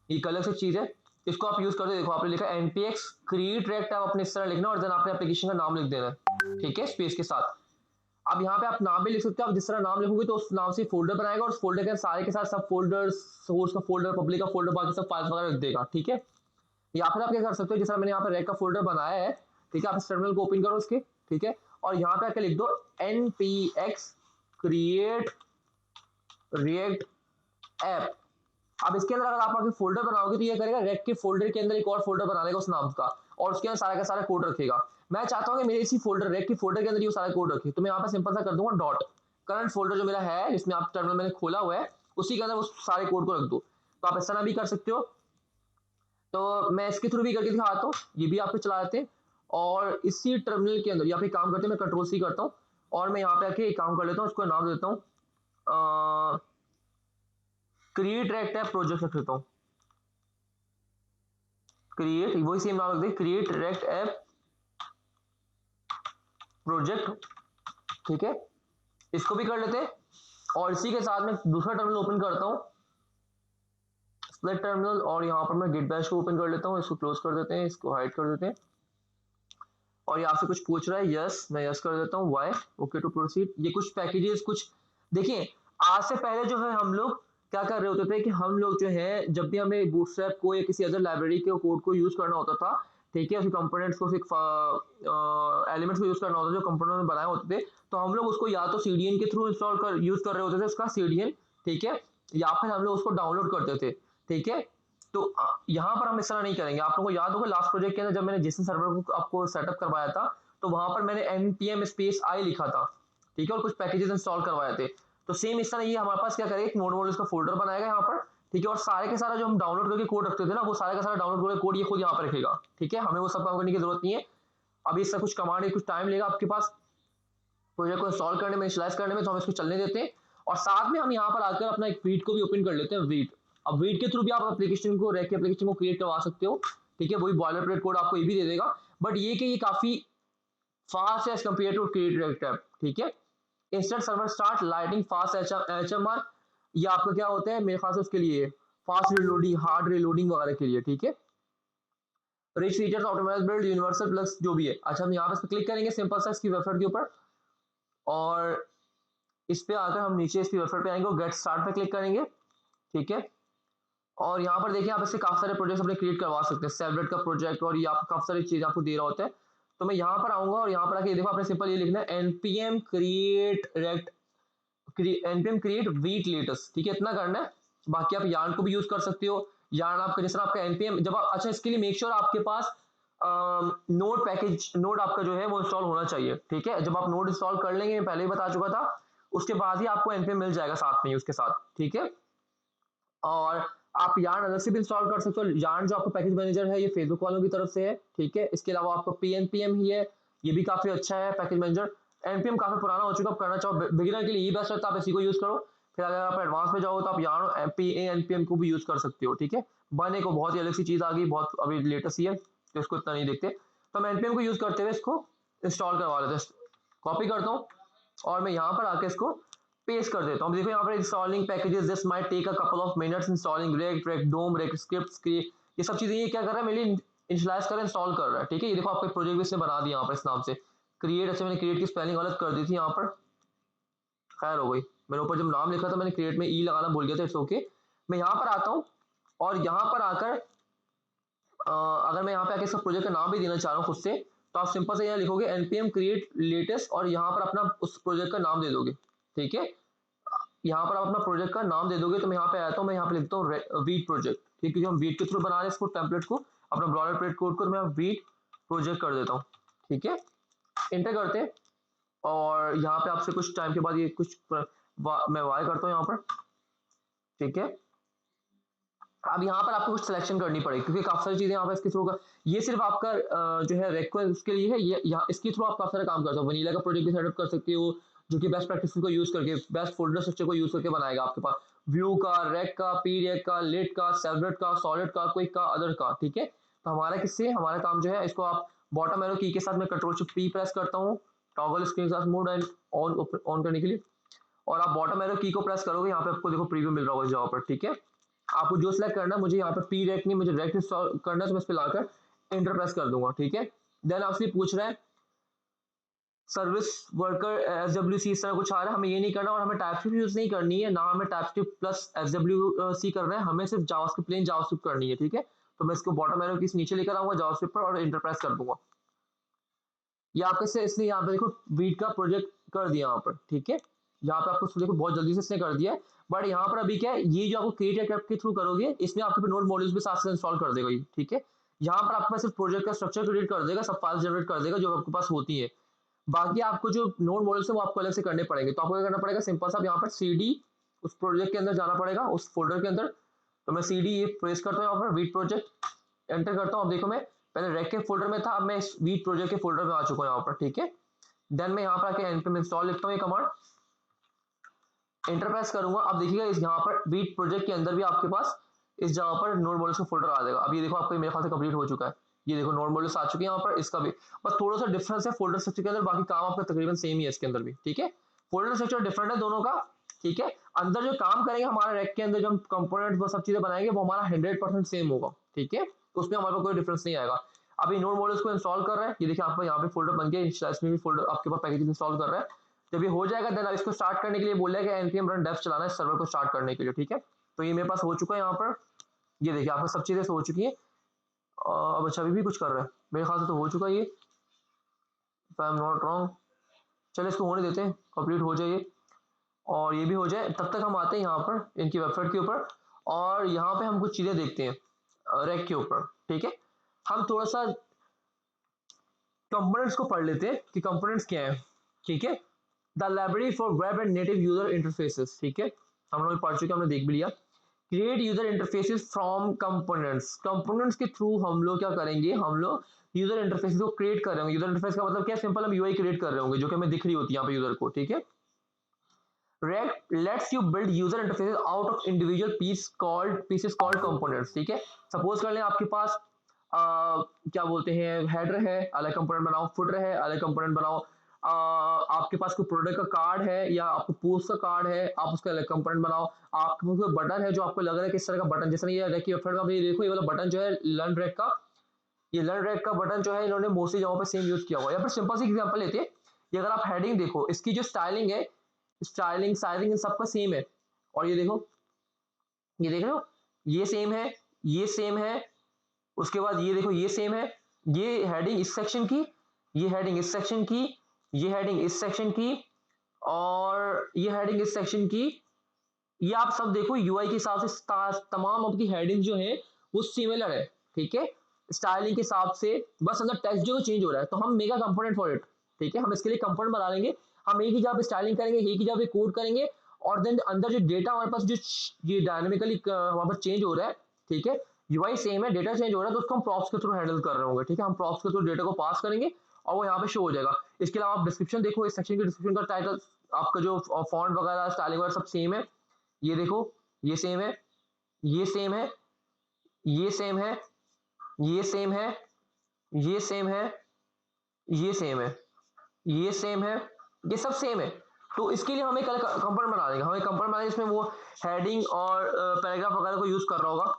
ये अलग से चीज है, इसको आप यूज करते देखो, आपने लिखा npx क्रिएट रेक्ट ऐप, अपने इस तरह लिखना और देन आपने एप्लीकेशन का नाम लिख देना है, ठीक है, स्पेस के साथ। अब यहाँ पे आप नाम भी लिख सकते हो, आप जिस तरह नाम लिखोगे तो उस नाम से फोल्डर बनाएगा और उस फोल्डर के सारे के साथ सब फोल्डर्स, सोर्स का फोल्डर, पब्लिक का फोल्डर, बाकी सब फाइल्स वगैरह रख देगा, ठीक है? या फिर आप क्या कर सकते हो, जिस तरह मैंने यहाँ पर रेक का फोल्डर बनाया है, ठीक है, आप इस टर्मिनल को ओपन करो उसके, ठीक है, और यहाँ पे आके लिख दो npx क्रिएट रिएक्ट ऐप। अब इसके अंदर अगर आप आगे फोल्डर बनाओगे तो ये करेगा रेक के फोल्डर के अंदर एक और फोल्डर बना लेगा उस नाम का, और उसके अंदर सारा का सारा कोड रखेगा। मैं चाहता हूँ कि मेरे इसी फोल्डर रेक के फोल्डर के अंदर ये सारा कोड रखे, तो मैं यहाँ पर सिंपल सा कर दूंगा डॉट, करंट फोल्डर जो मेरा है जिसमें आप टर्मिनल मैंने खोला हुआ है उसी के अंदर उस सारे कोड को रख दो। तो आप इस तरह भी कर सकते हो, तो मैं इसके थ्रू भी करके दिखाता हूँ, ये भी आप पे चला देते हैं। और इसी टर्मिनल के अंदर यहाँ पे काम करते हैं, मैं कंट्रोल C करता हूँ और मैं यहाँ पे आके एक काम कर लेता हूँ, उसको नाम देता हूँ क्रिएट रेक्ट ऐप प्रोजेक्ट रख लेता हूँ, क्रिएट, वही सेम नाम रख दे, क्रिएट रेक्ट ऐप प्रोजेक्ट, ठीक है? इसको भी कर लेते हैं और इसी के साथ में दूसरा टर्मिनल ओपन करता हूँ, स्प्लिट टर्मिनल, और यहाँ पर मैं गिट बैश को ओपन कर लेता हूँ, इसको क्लोज कर देते हैं, इसको हाइड कर देते हैं। और यहाँ से कुछ पूछ रहा है, यस, मैं यस कर देता हूँ, वाई, ओके टू प्रोसीड। ये कुछ पैकेजेस, कुछ देखिए, आज से पहले जो है हम लोग क्या कर रहे होते थे कि हम लोग जो है जब भी हमें बूटस्ट्रैप को या किसी अदर लाइब्रेरी के कोड को यूज करना होता था, ठीक है, उसके कंपोनेंट्स को, एलिमेंट्स को यूज करना होता था जो कंपोनेंट में बनाए होते थे, तो हम लोग उसको या तो CDN के थ्रू इंस्टॉल कर यूज कर रहे होते थे, उसका CDN, ठीक है, या फिर हम लोग उसको डाउनलोड करते थे, ठीक है। तो यहाँ पर हम इस तरह नहीं करेंगे। आप लोगों को याद होगा लास्ट प्रोजेक्ट के अंदर जब मैंने जेसन सर्वर को आपको सेटअप करवाया था, तो वहां पर मैंने npm स्पेस i लिखा था, ठीक है, और कुछ पैकेजेस इंस्टॉल करवाए थे। तो सेम इस तरह ये हमारे पास क्या करेगा, एक नोड मॉड्यूल्स का फोल्डर बनाएगा यहाँ पर, ठीक है, और सारे के सारा जो हम डाउनलोड करके कोड रखते थे ना, वो सारे का सारा डाउनलोड करके कोड ये खुद यहाँ पर रखेगा, ठीक है। हमें वो सब काम करने की जरूरत नहीं है। अभी इसका कुछ कमांड कुछ टाइम लेगा आपके पास प्रोजेक्ट को इंस्टॉल करने में, इनिशियलाइज करने में, तो हम इसको चलने देते हैं। और साथ में हम यहाँ पर आकर अपना एक वीट को भी ओपन कर लेते हैं, वीट। अब वीट के थ्रू भी आप एप्लीकेशन को, रैक एप्लीकेशन को क्रिएट करवा सकते हो, ठीक है। वही बॉयलर प्लेट कोड आपको ये भी दे देगा, बट ये कि ये काफी फास्ट है as compare to create React tab, ठीक है। Instant server start lightning fast HMR, ये आपका क्या होता है मेरे ख्याल से उसके लिए फास्ट रिलोडिंग, हार्ड रिलोडिंग वगैरह के लिए, ठीक है। Rich features, automatic build, universal plus जो भी है। अच्छा, हम यहाँ पर क्लिक करेंगे सिंपल सा इसकी वेबसाइट के ऊपर, और इस पे आकर हम नीचे इसकी वेबसाइट पे आएंगे और गेट स्टार्ट पे क्लिक करेंगे, ठीक है। और यहाँ पर देखिए आप इससे काफी सारे प्रोजेक्ट्स अपने क्रिएट करवा सकते हैं, सेवरेट का प्रोजेक्ट, और ये आपको काफी सारी चीज आपको दे रहा होता है। तो मैं यहाँ पर आऊंगा और यहाँ पर आके देखो आपने सिंपल ये लिखना है npm create React, npm create Vite latest, ठीक है, इतना करना है। बाकी आप yarn को भी यूज कर सकते हो। yarn आपका जैसे आपका npm जब आप, अच्छा इसके लिए मेक श्योर आपके पास नोड पैकेज, नोड आपका जो है वो इंस्टॉल होना चाहिए, ठीक है। जब आप नोड इंस्टॉल कर लेंगे, मैं पहले ही बता चुका था, उसके बाद ही आपको npm मिल जाएगा साथ में ही उसके साथ, ठीक है। और आप yarn अलग से भी इंस्टॉल कर सकते हो। yarn जो आपका पैकेज मैनेजर है ये फेसबुक वालों की तरफ से है, ठीक है। इसके अलावा आपको pnpm ही है, ये भी काफी अच्छा है पैकेज मैनेजर। npm काफी पुराना हो चुका है, आप करना चाहो बिगिनर के लिए ये बेस्ट रहता है, आप इसी को यूज करो। फिर अगर आप एडवांस में जाओ तो आप yarn npm को भी यूज कर सकते हो, ठीक है। बने को बहुत ही अलग सी चीज आ गई, बहुत अभी लेटेस्ट ही है, तो इसको इतना नहीं देखते। तो हम npm को यूज करते हुए इसको इंस्टॉल करवा लेते हैं। कॉपी करता हूँ और मैं यहाँ पर आके इसको पेस्ट कर देता हूँ। देखो यहाँ पर installing packages, this might take a couple of minutes, installing React, React DOM, React scripts, ये सब चीजें ये क्या कर रहा है मेरे लिए इनिशियलाइज कर इंस्टॉल कर रहा है, ठीक है। ये देखो आपका प्रोजेक्ट भी इसने बना दिया यहाँ पर इस नाम से क्रिएट। अच्छा, मैंने क्रिएट की स्पेलिंग गलत कर दी थी यहाँ पर, खैर हो गई। मैंने ऊपर जब नाम लिखा था मैंने क्रिएट में ई लगाना भूल गया था, इट्स ओके। मैं यहाँ पर आता हूँ और यहाँ पर आकर अगर मैं यहाँ पे आके इसका प्रोजेक्ट का नाम भी देना चाह रहा हूँ खुद से, तो आप सिंपल से यहाँ लिखोगे npm create latest और यहाँ पर अपना उस प्रोजेक्ट का नाम दे दोगे, ठीक है। यहाँ पर आप अपना प्रोजेक्ट का नाम दे दोगे, तो मैं यहाँ पे आता हूँ, मैं यहाँ पे लिखता हूँ वीट प्रोजेक्ट, ठीक है। हम वीट के थ्रू बना रहे हैं इसको टेम्पलेट को, अपना ब्रॉडर प्लेट कोड को, तो मैं वीट प्रोजेक्ट कर देता हूँ, ठीक है। इंटर करते हैं और यहाँ पे आपसे कुछ टाइम के बाद ये कुछ मैं वाई करता हूँ यहाँ पर, ठीक है। अब यहाँ पर आपको कुछ सिलेक्शन करनी पड़ेगी क्योंकि काफी सारी चीजें यहाँ पर इसके थ्रू का, ये सिर्फ आपका जो है रेक्वेस्ट उसके लिए है, ये यहाँ इसके थ्रू आप काफी सारे काम कर सकते हो। वनीला का प्रोजेक्ट भी सेटअप कर सकते हो, जो कि बेस्ट प्रैक्टिस को यूज करके, बेस्ट फोल्डर स्ट्रक्चर को यूज करके बनाएगा आपके पास व्यू का, रेक का, पी रेक का, लिट का, सेवरेट का, सॉलिड का, क्विक का, अदर का, ठीक है। तो हमारा किससे हमारा काम जो है, इसको आप बॉटम एरो की के साथ मैं कंट्रोल शिफ्ट पी प्रेस करता हूँ टॉगल स्क्रीन साथ मोड एंड ऑन करने के लिए, और आप बॉटम एरो की को प्रेस करोगे, यहाँ पे आपको देखो प्रीव्यू मिल रहा होगा इस जगह पर, ठीक है। आपको जो सिलेक्ट करना है, मुझे यहाँ पर पी रेक नहीं, मुझे रेक इंस्टॉल करना है, तो मैं इस पे लाकर एंटर प्रेस कर दूंगा, ठीक है। देन आपसे पूछ रहा है सर्विस वर्कर SWC, इस तरह कुछ आ रहा है, हमें ये नहीं करना और हमें टाइपस्क्रिप्ट यूज नहीं करनी है ना, हमें टाइपस्क्रिप्ट प्लस SWC करना है, हमें सिर्फ जावास्क्रिप्ट प्लेन जावास्क्रिप्ट करनी है, ठीक है। तो मैं इसको बॉटम एरो की नीचे लेकर आऊंगा जावास्क्रिप्ट पर और एंटर प्रेस कर दूंगा। ये आपके से इसने यहाँ पे देखो वीट का प्रोजेक्ट कर दिया यहाँ पर, ठीक है। यहाँ पे आपको देखो बहुत जल्दी से इसने कर दिया है, बट यहाँ पर अभी क्या है, ये जो आपको क्रिएट ऐप के थ्रू करोगे इसमें आपके नोड मॉड्यूल्स भी साथ से इंस्टॉल कर देगा ये, ठीक है। यहाँ पर आपके पास सिर्फ प्रोजेक्ट का स्ट्रक्चर क्रिएट कर देगा, सब फाइल्स जनरेट कर देगा जो आपके पास होती है। बाकी आपको जो नोड मॉड्यूल्स है वो आपको अलग से करने पड़ेंगे, तो आपको क्या करना पड़ेगा, सिंपल सा यहाँ पर cd उस प्रोजेक्ट के अंदर जाना पड़ेगा, उस फोल्डर के अंदर। तो मैं cd ये प्रेस करता हूँ यहाँ पर वीट प्रोजेक्ट, एंटर करता हूँ। अब देखो मैं पहले रेक के फोल्डर में था, अब मैं वीट प्रोजेक्ट के फोल्डर में आ चुका हूँ यहाँ पर, ठीक है। देन मैं यहाँ पर आके npm इंस्टॉल लिखता हूँ ये कमांड, एंटर प्रेस करूंगा। अब देखिएगा इस यहाँ पर वीट प्रोजेक्ट के अंदर भी आपके पास इस जगह पर नोड मॉड्यूल्स का फोल्डर आ जाएगा। अब ये देखो आपको मेरे ख्याल से कंप्लीट हो चुका है, ये देखो नोड मॉड्यूल्स आ चुके हैं यहाँ पर, इसका भी बस थोड़ा सा डिफरेंस है फोल्डर स्ट्रक्चर के अंदर, बाकी काम आपका तकरीबन सेम ही है इसके अंदर भी, ठीक है। फोल्डर स्ट्रक्चर डिफरेंट है दोनों का, ठीक है। अंदर जो काम करेंगे हमारा रैक के अंदर जो हम कंपोनेंट वो सब चीजें बनाएंगे वो हमारा 100% सेम होगा, ठीक है। तो उसमें हमारे पास कोई डिफरेंस नहीं आएगा। अभी नोड मॉड्यूल्स को इंस्टॉल कर रहे हैं, ये देखिए आपको यहाँ पे फोल्डर बन गया, इसमें भी फोल्डर आपके पास पैकेज इंस्टॉल कर रहा है। जब ये हो जाएगा देन अब इसको स्टार्ट करने के लिए बोला है कि npm run dev चलाना है सर्वर को स्टार्ट करने के लिए, ठीक है। तो ये मेरे पास हो चुका है यहाँ पर, ये देखिए आपको सब चीजें हो चुकी हैं। अब अच्छा अभी भी कुछ कर रहा है मेरे ख्याल से, तो हो चुका है ये, if I am not wrong. चलो इसको होने देते हैं, कंप्लीट हो जाए। और ये भी हो जाए, तब तक हम आते हैं यहाँ पर इनकी वेबसाइट के ऊपर और यहाँ पे हम कुछ चीजें देखते हैं रैक के ऊपर। ठीक है, हम थोड़ा सा कंपोनेंट्स को पढ़ लेते हैं कि कंपोनेंट्स क्या है। ठीक है, the library for web and native user interfaces. ठीक है, हम लोग पढ़ चुके, हमने देख भी लिया। Create user interfaces from components, components के थ्रू हम लोग क्या करेंगे, हम लोग यूजर इंटरफेस को क्रिएट कर रहे होंगे। यूजर इंटरफेस का मतलब क्या, सिंपल हम यूआई क्रिएट कर रहे होंगे जो कि हमें दिख रही होती है यहाँ पे यूजर को। ठीक है, React lets you build user interfaces out of individual pieces called components। ठीक है, सपोज कर लें आपके पास क्या बोलते हैं, हेडर है, अलग कंपोनेंट बनाओ, फुटर है, अलग कंपोनेंट बनाओ, आपके पास कोई प्रोडक्ट का कार्ड है या आपको पोस्ट का कार्ड है, आप उसका अलग कंपोनेंट बनाओ। आपके पास कोई बटन है जो आपको लग रहा है किस तरह का बटन, जैसे ये रैक की वेबसाइट में ये देखो, ये वाला बटन जो है लर्न रैक का, ये लर्न रैक का बटन जो है इन्होंने मोस्टली जगहों पे सेम यूज किया हुआ है। या फिर सिंपल सी एग्जांपल लेते हैं, ये अगर आप हेडिंग देखो, इसकी जो स्टाइलिंग है, स्टाइलिंग साइजिंग सबका सेम है। और ये देखो, ये देख रहे हो, ये सेम है, ये सेम है। उसके बाद ये देखो, ये सेम है, ये हेडिंग इस सेक्शन की, ये हेडिंग इस सेक्शन की, ये हेडिंग इस सेक्शन की, और ये हेडिंग इस सेक्शन की। ये आप सब देखो यूआई के हिसाब से तमाम आपकी हेडिंग जो है वो सिमिलर है। ठीक है, स्टाइलिंग के हिसाब से बस अंदर टेक्स्ट जो चेंज हो रहा है, तो हम मेगा कंपोनेंट फॉर इट। ठीक है, हम इसके लिए कंपोनेंट बना लेंगे, हम एक ही जगह पे स्टाइलिंग करेंगे, एक ही जगह पे कोड करेंगे, और देन अंदर जो डेटा हमारे पास जो ये डायनेमिकली वहां पर चेंज हो रहा है। ठीक है, यूआई सेम है, डेटा चेंज हो रहा है, तो उसको हम प्रॉप्स के थ्रू हैंडल कर रहे होंगे। ठीक है, हम प्रॉप्स के थ्रू डेटा को पास करेंगे और वो यहाँ पे शो हो जाएगा। इसके अलावा आप डिस्क्रिप्शन देखो, इस सेक्शन के डिस्क्रिप्शन का टाइटल, आपका जो फॉन्ट वगैरह स्टाइलिंग वगैरह सब सेम है। ये देखो, ये सेम है, ये सेम है, ये सेम है, ये सेम है, ये सेम है, ये सेम है, ये सेम है, ये सब सेम है। तो इसके लिए हमें कल कंपोनेंट बना देंगे, हमें कंपोनेंट बना देंगे, इसमें वो हेडिंग और पैराग्राफ वगैरह को यूज कर रहा होगा,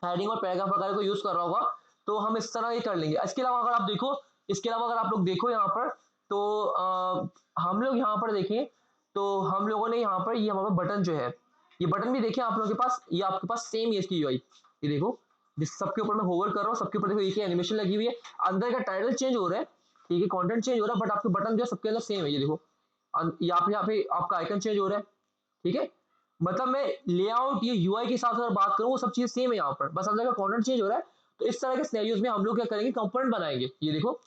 हेडिंग और पैराग्राफ वगैरह को यूज कर रहा होगा, तो हम इस तरह ये कर लेंगे। इसके अलावा अगर आप देखो, इसके अलावा अगर आप लोग देखो यहाँ पर, तो हम लोग यहाँ पर देखें, तो हम लोगों ने यहाँ पर ये हमारा बटन जो है, ये बटन भी देखें आप लोगों के पास, ये आपके पास सेम है इसकी यूआई। ये देखो, जिस सबके ऊपर मैं होवर कर रहा हूँ, सबके ऊपर देखो एक ही एनिमेशन लगी हुई है, अंदर का टाइटल चेंज हो रहा है, ठीक है, कंटेंट चेंज हो रहा है, बट आपके बटन जो है सबके अंदर सेम है। ये देखो, यहाँ पे आपका आइकन चेंज हो रहा है। ठीक है, मतलब मैं लेआउट, ये यूआई के हिसाब से अगर बात करूं, वो सब चीजें सेम है यहाँ पर, बस अंदर का कंटेंट चेंज हो रहा है। तो इस तरह के सिनेरियोज में हम लोग क्या करेंगे, कंपोनेंट बनाएंगे। ये देखो,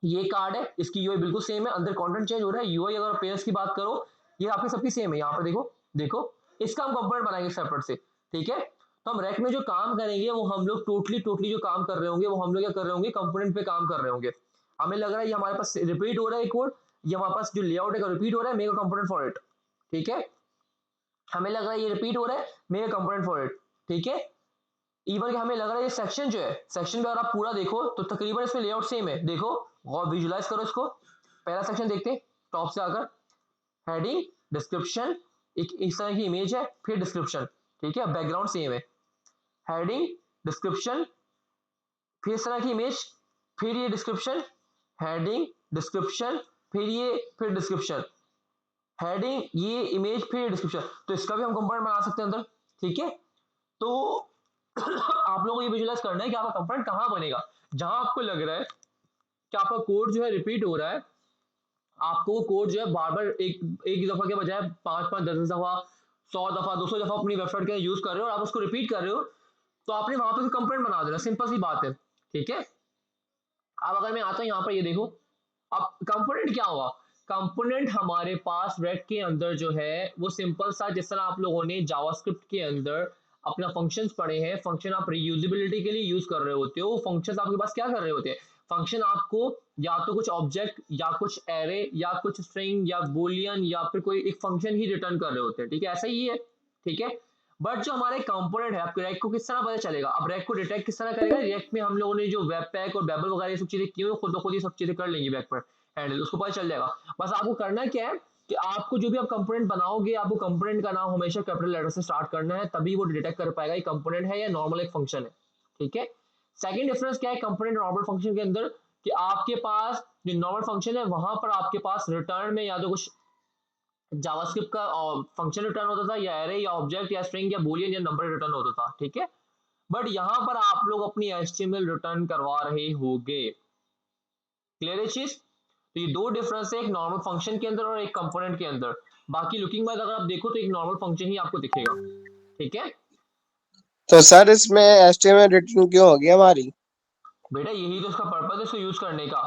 ये कार्ड है, इसकी यूआई बिल्कुल सेम है, अंदर कंटेंट चेंज हो रहा है। यूआई अगर पेयर्स की बात करो, ये आपकी सबकी सेम है। यहाँ पर देखो, देखो, इसका हम कंपोनेंट बनाएंगे सेपरेट से। ठीक है, तो हम रैक में जो काम करेंगे वो हम लोग टोटली जो काम कर रहे होंगे, वो हम लोग क्या कर रहे होंगे, कंपोनेंट पे काम कर रहे होंगे। हमें लग रहा है ये हमारे पास रिपीट हो रहा है कोड, ये हमारे पास जो लेआउट है रिपीट हो रहा है, make a component for it. ठीक है, हमें लग रहा है ये रिपीट हो रहा है, make a component for it. ठीक है, इवन कि हमें लग रहा है ये सेक्शन जो है, सेक्शन पे अगर आप पूरा देखो तो तकरीबन इसमें लेआउट सेम है। देखो, और विजुलाइज करो इसको, पहला सेक्शन देखते हैं टॉप से आकर, हेडिंग, डिस्क्रिप्शन, एक इस तरह की इमेज है, फिर डिस्क्रिप्शन। ठीक है, बैकग्राउंड सेम है, हेडिंग, डिस्क्रिप्शन, फिर इस तरह की इमेज, फिर ये डिस्क्रिप्शन, हेडिंग, डिस्क्रिप्शन, फिर डिस्क्रिप्शन, हेडिंग, ये इमेज, फिर डिस्क्रिप्शन। तो इसका भी हम कंपोनेंट बना सकते हैं अंदर। ठीक है, तो आप लोगों को ये विजुलाइज करना है कि आपका कंपोनेंट कहां बनेगा, जहां आपको लग रहा है कि आपका कोड जो है रिपीट हो रहा है, आपको कोड जो है बार बार एक दफा के बजाय 5-5, 10 दफा, 100 दफा, 200 दफा अपनी वेबसाइट के यूज कर रहे हो और आप उसको रिपीट कर रहे हो, तो आपने वहां पे कंपोनेंट बना देना, सिंपल सी बात है। ठीक है, अब अगर मैं आता हूं यहाँ पर, ये देखो, अब कंपोनेंट क्या हुआ, कंपोनेंट हमारे पास रेड के अंदर जो है वो सिंपल सा, जिस तरह आप लोगों ने जावास्क्रिप्ट के अंदर अपना फंक्शंस पढ़े हैं, फंक्शन आप रीयूजेबिलिटी के लिए यूज कर रहे होते हो, फंक्शंस आपके पास क्या कर रहे होते हैं, फंक्शन आपको या तो कुछ ऑब्जेक्ट या कुछ एरे या कुछ स्ट्रिंग या बूलियन या फिर कोई एक फंक्शन ही रिटर्न कर रहे होते हैं। ठीक है, ऐसा ही है। ठीक है, बट जो हमारे कंपोनेंट है, आपके रैक को किस तरह पता चलेगा, अब रैक को डिटेक्ट किस तरह करेगा, रैक में हम लोगों ने जो वेब पैक और बेबल वगैरह ये सब चीजें की हुई, खुद ब खुद ये सब चीजें कर लेंगी बैक पर हैंडल, उसको पता चल जाएगा। बस आपको करना क्या है कि आपको जो भी आप कंपोनेंट बनाओगे, आपको कंपोनेंट का नाम हमेशा कैपिटल लेटर से स्टार्ट करना है, तभी वो डिटेक्ट कर पाएगा ये कंपोनेंट है या नॉर्मल एक फंक्शन है। ठीक है, सेकंड डिफरेंस क्या है कंपोनेंट नॉर्मल फंक्शन के अंदर, कि आपके पास जो नॉर्मल फंक्शन है वहां पर आपके पास रिटर्न में या तो कुछ जावास्क्रिप्ट का फंक्शन रिटर्न होता था, या एरे या ऑब्जेक्ट या स्ट्रिंग या बूलियन या नंबर रिटर्न होता था। ठीक है, बट यहां पर आप लोग अपनी एचटीएमएल रिटर्न करवा रहे होगे। क्लियर है चीज, तो ये दो डिफरेंस है, एक नॉर्मल फंक्शन के अंदर और एक कंपोनेंट के अंदर। बाकी लुकिंग वाइज अगर आप देखो तो एक नॉर्मल फंक्शन ही आपको दिखेगा, ठीक है। तो सर इसमें HTML रिटर्न क्यों हो गया हमारी? बेटा यही तो उसका पर्पज है इसको यूज करने का।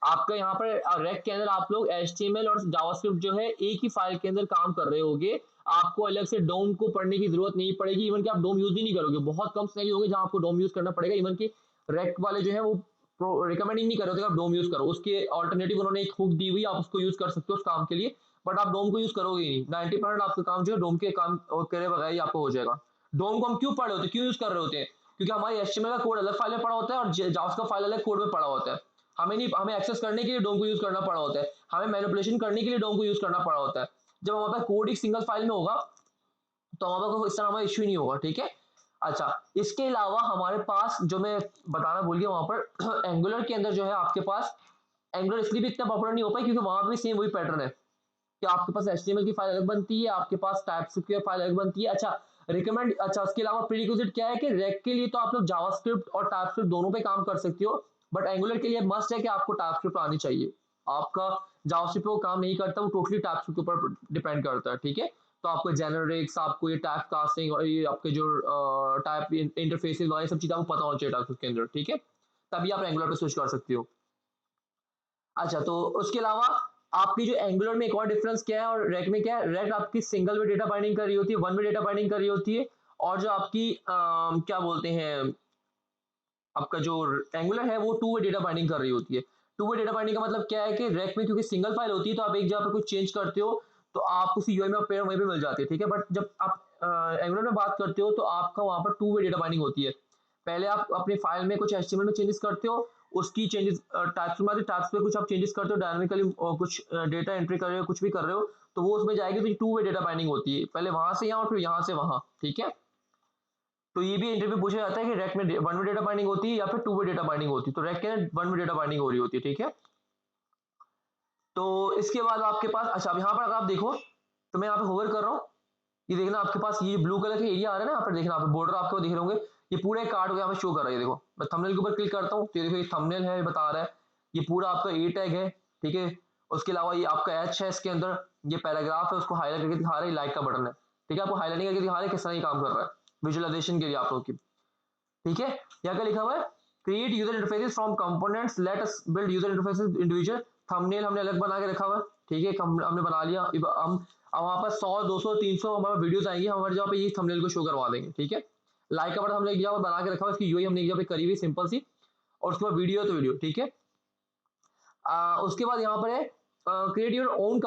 आपका यहाँ पर रेक के अंदर आप लोग HTML और जावास्क्रिप्ट जो है एक ही फाइल के अंदर काम कर रहे होगे, आपको अलग से डोम को पढ़ने की जरूरत नहीं पड़ेगी, इवन कि आप डोम यूज भी नहीं करोगे। बहुत कम सिनेरियो होंगे जहां आपको डोम यूज करना पड़ेगा, इवन कि रेक वाले जो है वो रिकमेंडिंग नहीं कर रहे थे आप डोम यूज करो, उसके ऑल्टरनेटिव उन्होंने एक हुक दी हुई, आप उसको यूज कर सकते हो उस काम के लिए, बट आप डोम को यूज करोगे ही नहीं। 90% आपका काम जो है डोम के काम करे बगैर ही आपको हो जाएगा। डोम को हम क्यों पढ़ रहे होते, क्यों यूज कर रहे होते हैं, क्योंकि हमारी HTML का कोड अलग फाइल में पड़ा होता है और जावास्क्रिप्ट का फाइल अलग कोड में पड़ा होता है। हमें एक्सेस करने के लिए डोम को यूज करना पड़ा होता है, हमें मैनिपुलेशन करने के लिए डोम को यूज करना पड़ा होता है। जब हमारे पास कोड एक सिंगल फाइल में होगा तो हमारे पास इस तरह हमारा इश्यू नहीं होगा, ठीक है। अच्छा, इसके अलावा हमारे पास जो मैं बताना भूल गया वहां पर एंगुलर के अंदर जो है आपके पास, एंगुलर इसलिए भी इतना पॉपुलर नहीं हो पाई क्योंकि वहां पर भी सेम वही पैटर्न है कि आपके पास HTML की फाइल अलग बनती है, आपके पास टाइपस्क्रिप्ट की फाइल अलग बनती है। अच्छा, रिकमेंड, अच्छा उसके अलावा प्रीरिक्विजिट क्या है कि रेक के लिए तो आप लोग जावास्क्रिप्ट और टाइपस्क्रिप्ट दोनों पे काम कर सकते हो, बट एंगुलर के लिए मस्ट है कि आपको टाइपस्क्रिप्ट आनी चाहिए। आपका जावास्क्रिप्ट पे वो काम नहीं करता, वो टोटली टाइपस्क्रिप्ट के ऊपर डिपेंड करता है, ठीक है। तो आपको जेनरिक्स, आपको ये टाइप कास्टिंग और ये आपके जो टाइप इंटरफेसेस वगैरह सब चीजें आपको पता होना चाहिए टाइपस्क्रिप्ट के अंदर, ठीक है, तभी आप एंगुलर पे स्विच कर सकते हो। अच्छा, तो उसके अलावा आपकी जो एंगुलर में एक और डिफरेंस क्या है और रैक में क्या है, रैक आपकी सिंगल वे डेटा बाइंडिंग कर रही होती है, वन वे डेटा बाइंडिंग कर रही होती है, और जो आपकी क्या बोलते हैं, आपका जो एंगुलर है वो टू वे डेटा बाइंडिंग कर रही होती है। टू वे डेटा बाइंडिंग का मतलब क्या है कि रैक में क्योंकि सिंगल फाइल होती है तो आप एक जगह पर कुछ चेंज करते हो तो आप उसी यूआई में पेयर वहीं पे मिल जाती है, ठीक है। बट जब आप एंगुलर में बात करते हो तो आपका वहां पर टू वे डेटा बाइंडिंग होती है। पहले आप अपनी फाइल में कुछ HTML में चेंजेस करते हो, उसकी चेंजेस टाइप्स में टाइप्स पे कुछ आप चेंजेस करते हो डायनामिकली, कुछ डेटा एंट्री कर रहे हो, कुछ भी कर रहे हो, तो वो उसमें जाएगी, तो टू वे डेटा बाइंडिंग होती है, पहले वहां से यहाँ और फिर यहाँ से वहां, ठीक है। तो ये भी इंटरव्यू पूछा जाता है कि रैक में वन वे डेटा बाइंडिंग होती है या फिर टू वे डेटा बाइंडिंग होती है, तो रैक के अंदर वन वे डेटा बाइंडिंग हो रही होती है, ठीक है। तो इसके बाद आपके पास, अच्छा अब यहाँ पर अगर आप देखो तो मैं यहाँ पे होवर कर रहा हूँ, ये देखना आपके पास ये ब्लू कलर के एरिया आ रहा है ना, यहाँ पर देखना, आप बोर्डर आपको दिख रहे होंगे, ये पूरा एक कार्ड यहाँ पे शो कर रहा है, ये देखो मैं थंबनेल के ऊपर क्लिक करता हूँ तो ये देखो ये थंबनेल है, ये बता रहा है, ये पूरा आपका ए टैग है, ठीक है। उसके अलावा ये आपका एच है, इसके अंदर ये पैराग्राफ है, उसको हाईलाइट करके दिखा रहा है, लाइक का बटन है, ठीक है, आपको हाईलाइटिंग करके दिखा रहा है किस तरह ये काम कर रहा है विजुअलाइजेशन के लिए आप लोगों की, ठीक है। यहाँ क्या लिखा हुआ है, create user interfaces from components, let us build user interfaces individual. Thumbnail हमने अलग बना के रखा हुआ है, ठीक है, हमने बना लिया। हम अब वहाँ पर 100 200 300 हमारे वीडियोस आएंगे, हमारे जगह पे ये थंबनेल को शो करवा देंगे, ठीक है। लाइक का बटन हमने एक जगह पर बना के रखा हुआ है, इसकी यूआई हमने एक जगह पे करी हुई सिंपल सी, और उसके बाद वीडियो तो वीडियो, ठीक है। उसके बाद यहाँ पर है create your own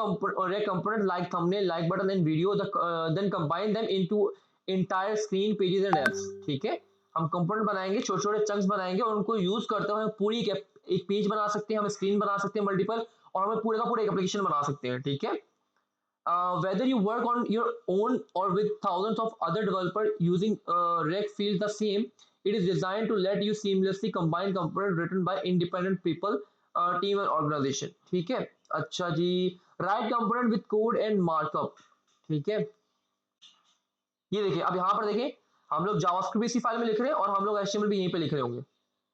React component like thumbnail, like button and video, then combine them into entire screen pages and apps, ठीक है। हम कंपोनेंट बनाएंगे, छोटे छोटे चंक्स बनाएंगे और उनको यूज करते हुए पूरी एक पेज बना सकते हैं, हम स्क्रीन बना सकते हैं मल्टीपल, और हमें पूरे का पूरा एक एप्लीकेशन बना सकते हैं, ठीक है। Whether you work on your own or with thousands of other developers using Rec feels the same. It is designed to let you seamlessly combine components written by independent people, team and organization. ठीक है, अच्छा जी, write component with code and markup, ठीक है। ये देखिए, अब यहाँ पर देखिए हम लोग जावास्क्रिप्ट इसी फाइल में लिख रहे हैं और हम लोग HTML भी यहीं पे लिख रहे होंगे,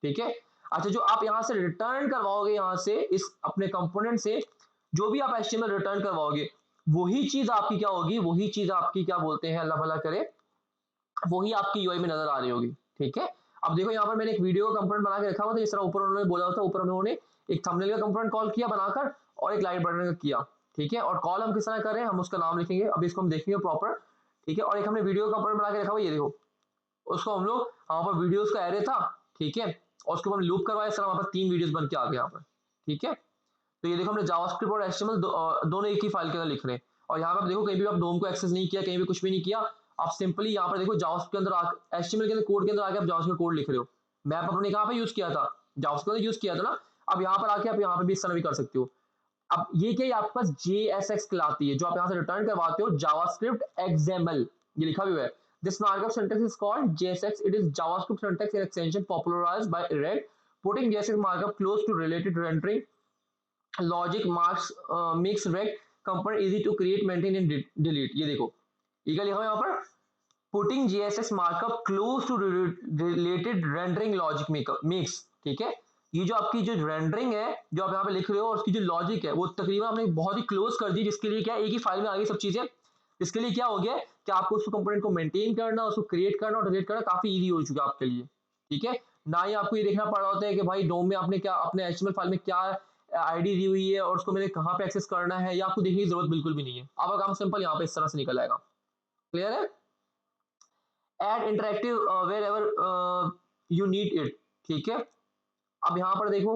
ठीक है। अच्छा, जो आप यहाँ से रिटर्न करवाओगे यहाँ से इस अपने कंपोनेंट से, जो भी आप HTML रिटर्न करवाओगे वही चीज आपकी क्या होगी, वही चीज आपकी क्या बोलते हैं, अल्लाह भला करे, वही आपकी यूआई में नजर आ रही होगी, ठीक है। अब देखो यहाँ पर मैंने एक वीडियो का कंपोनेंट बना के रखा हुआ था, जिस तरह ऊपर उन्होंने बोला था, ऊपर उन्होंने एक थंबनेल का कंपोनेंट कॉल किया बनाकर और एक लाइट बटन का किया, ठीक है। और कॉल हम किस तरह कर रहे हैं, हम उसका नाम लिखेंगे, अब इसको हम देखेंगे प्रॉपर, ठीक है। और एक हमने वीडियो का कंपोनेंट बना के रखा हुआ, ये देखो उसको हम लोग वहां पर वीडियोस का एरे था, ठीक है, और उसको हम लूप करवाया, इस तरह वहां पर 3 वीडियोस बन के आ गए यहाँ पर, ठीक है। तो ये देखो हमने जावास्क्रिप्ट और HTML दोनों एक ही फाइल के अंदर लिख रहे हैं, और यहाँ पर देखो कहीं भी आप डोम को एक्सेस नहीं किया, कहीं भी कुछ भी नहीं किया, आप सिंपली यहाँ पर देखो जावास्क्रिप्ट के अंदर HTML के अंदर कोड के अंदर आके आप जावास्क्रिप्ट कोड लिख रहे हो। मैप अपने कहाँ पे यूज किया था, जावास्क्रिप्ट यूज किया था ना, अब यहाँ पर आके आप यहाँ पे भी इस तरह भी कर सकते हो। अब ये क्या, आपके पास JSX कहलाती है, जो आप यहाँ से रिटर्न करवाते हो जावास्क्रिप्ट XML, ये लिखा भी हुआ है। This markup syntax is called JSX. It is JavaScript syntax and extension popularized by Red. Putting JSX markup close to related rendering logic marks makes Rect component easy to create, maintain and delete. ये देखो ये क्या लिखा है यहाँ पर, putting JSX markup close to related rendering logic makes, ठीक है। ये जो आपकी जो रेंडरिंग है जो आप यहाँ पे लिख रहे हो और उसकी जो लॉजिक है वो तकरीबन हमने बहुत ही क्लोज कर दी, जिसके लिए क्या एक ही फाइल में आ गई सब चीजें। इसके लिए क्या हो गया कि आपको उस कंपोनेंट को मेंटेन करना, उसको क्रिएट करना और डिलीट करना काफी इजी हो चुका है आपके लिए, ठीक है। ना ही आपको ये देखना पड़ रहा होता है कि भाई डोम में आपने क्या अपने एचटीएमएल फाइल में क्या आईडी दी हुई है और उसको मैंने कहाँ पे एक्सेस करना है, या आपको देखने की जरूरत बिल्कुल भी नहीं है। आपका काम सिंपल यहाँ पे इस तरह से निकल आएगा। क्लियर है? Add interactive wherever you need it, ठीक है। अब यहाँ पर देखो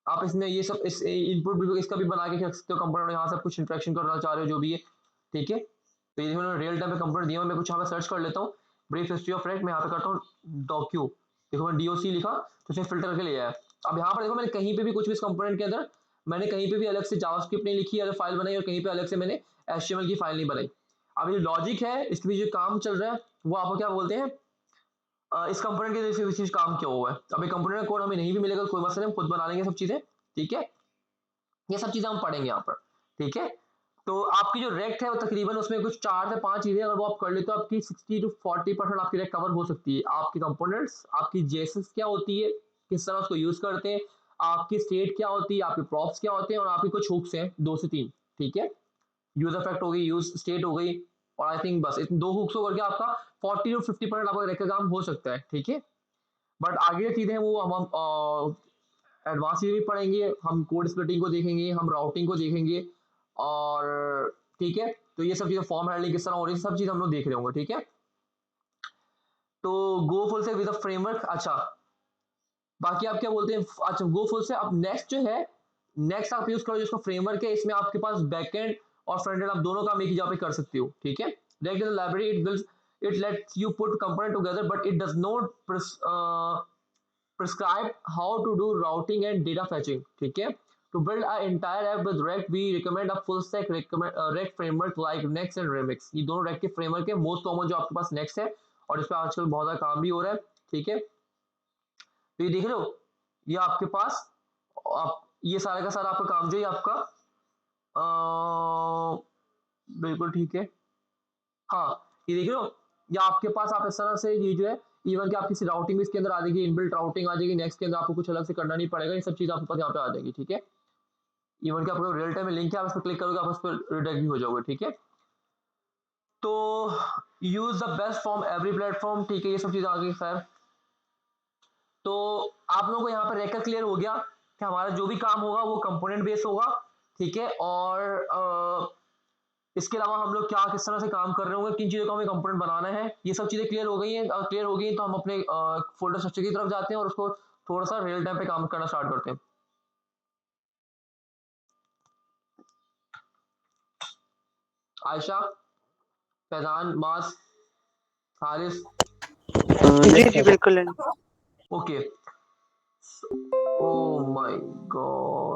आप इसमें ये सब इस इनपुट भी इसका भी बना के रख सकते हो कंपोनेंट, यहाँ सब कुछ इंटरेक्शन करना चाह रहे हो जो भी है, ठीक है। तो ये देखो रियल टाइम पे कंपोनेंट दिया, मैं कुछ यहाँ पे सर्च कर लेता हूँ, ब्रीफ हिस्ट्री ऑफ रेक्ट, मैं यहाँ पे करता हूँ डॉक्यू, देखो मैं डीओसी लिखा तो उसने फिल्टर करके ले आया। अब यहाँ पर देखो मैंने कहीं पे भी कुछ भी इस कंपोनेंट के अंदर मैंने कहीं पे भी अलग से जावास्क्रिप्ट नहीं लिखी या फाइल बनाई और कहीं पे अलग से मैंने एचटीएमएल की फाइल नहीं बनाई। अब ये लॉजिक है, इसके भी जो काम चल रहा है वो आपको क्या बोलते हैं, इस कंपोनेंट के जैसे विशेष काम क्या हुआ है। अब ये कंपोनेंट कोड हमें नहीं भी मिलेगा कोई मसला नहीं, हम खुद बना लेंगे सब चीजें, ठीक है। ये सब चीजें हम पढ़ेंगे यहाँ पर, ठीक है। तो आपकी जो रेक्ट है वो तकरीबन उसमें कुछ 4 से 5 चीजें अगर वो आप कर ले तो आपकी 60 to 40% आपकी रेक्ट कवर हो सकती है। आपके कंपोनेंट्स, आपकी जेएसएस क्या होती है, किस तरह उसको यूज करते हैं, आपकी स्टेट क्या होती है, आपके प्रॉप्स क्या होते हैं, और आपकी कुछ हुक्स हैं 2 से 3, ठीक है। यूज इफेक्ट हो गई, यूज स्टेट हो गई, और आई थिंक बस इन 2 हुक्स को करके आपका 40 to 50% आपका रेक्ट का काम हो सकता है, ठीक है। बट आगे जो चीजें हैं वो हम एडवांस चीजें भी पढ़ेंगे, हम कोड स्प्लिटिंग को देखेंगे, हम राउटिंग को देखेंगे, और ठीक है। तो ये सब चीजें फॉर्म हैंडलिंग किस तरह हो रही है सब चीज हम लोग देख रहे होंगे, ठीक है। तो गो फुल से विद अ फ्रेमवर्क, अच्छा बाकी आप क्या बोलते हैं, अच्छा गो फुल से अब नेक्स्ट जो है, नेक्स्ट आप यूज करो जिसको फ्रेमवर्क है, इसमें आपके पास बैकएंड और फ्रंट एंड आप दोनों काम एक ही जगह पे कर सकते हो, ठीक है। Direct in the library it will it let's you put component together but it does not prescribe how to do routing and data fetching, ठीक है। To build an entire app with React, we recommend a full stack React framework like Next and Remix। ये दोनों React के framework है, most common जो आपके पास Next है और इस पर आजकल बहुत सारा काम भी हो रहा है, ठीक है। तो ये देख रहे हो, ये आपके पास आप ये सारा का सारा आपका काम जो है आपका बिल्कुल ठीक है। हाँ ये देख रहे हो, या आपके पास आप इस तरह से ये जो है इवन कि आपकी राउटिंग भी इसके अंदर आ जाएगी, इनबिल्ट राउटिंग आ जाएगी, नेक्स्ट के अंदर आपको कुछ अलग से करना नहीं पड़ेगा, ये सब चीज आपके पास यहाँ पे आ जाएगी, ठीक है। इवन कि आपको रियल टाइम में लिंक है, आप इस पर क्लिक करोगे आप उस पर रिडायरेक्ट भी हो जाओगे, ठीक है। तो use the best from every platform, ठीक है, ये सब चीज आ गई। खैर तो आप लोगों को यहाँ पर रहकर क्लियर हो गया कि हमारा जो भी काम होगा वो कंपोनेंट बेस्ड होगा, ठीक है। और इसके अलावा हम लोग क्या किस तरह से काम कर रहे होंगे, किन चीज़ों का हमें कंपोनेंट बनाना है, ये सब चीज़ें क्लियर हो गई हैं। क्लियर हो गई तो हम अपने फोल्डर स्ट्रक्चर की तरफ जाते हैं और उसको थोड़ा सा रियल टाइम पे काम करना स्टार्ट करते हैं। आयशा, फैजान, मास, हारिस, जी जी बिल्कुल। ओके। Oh my God.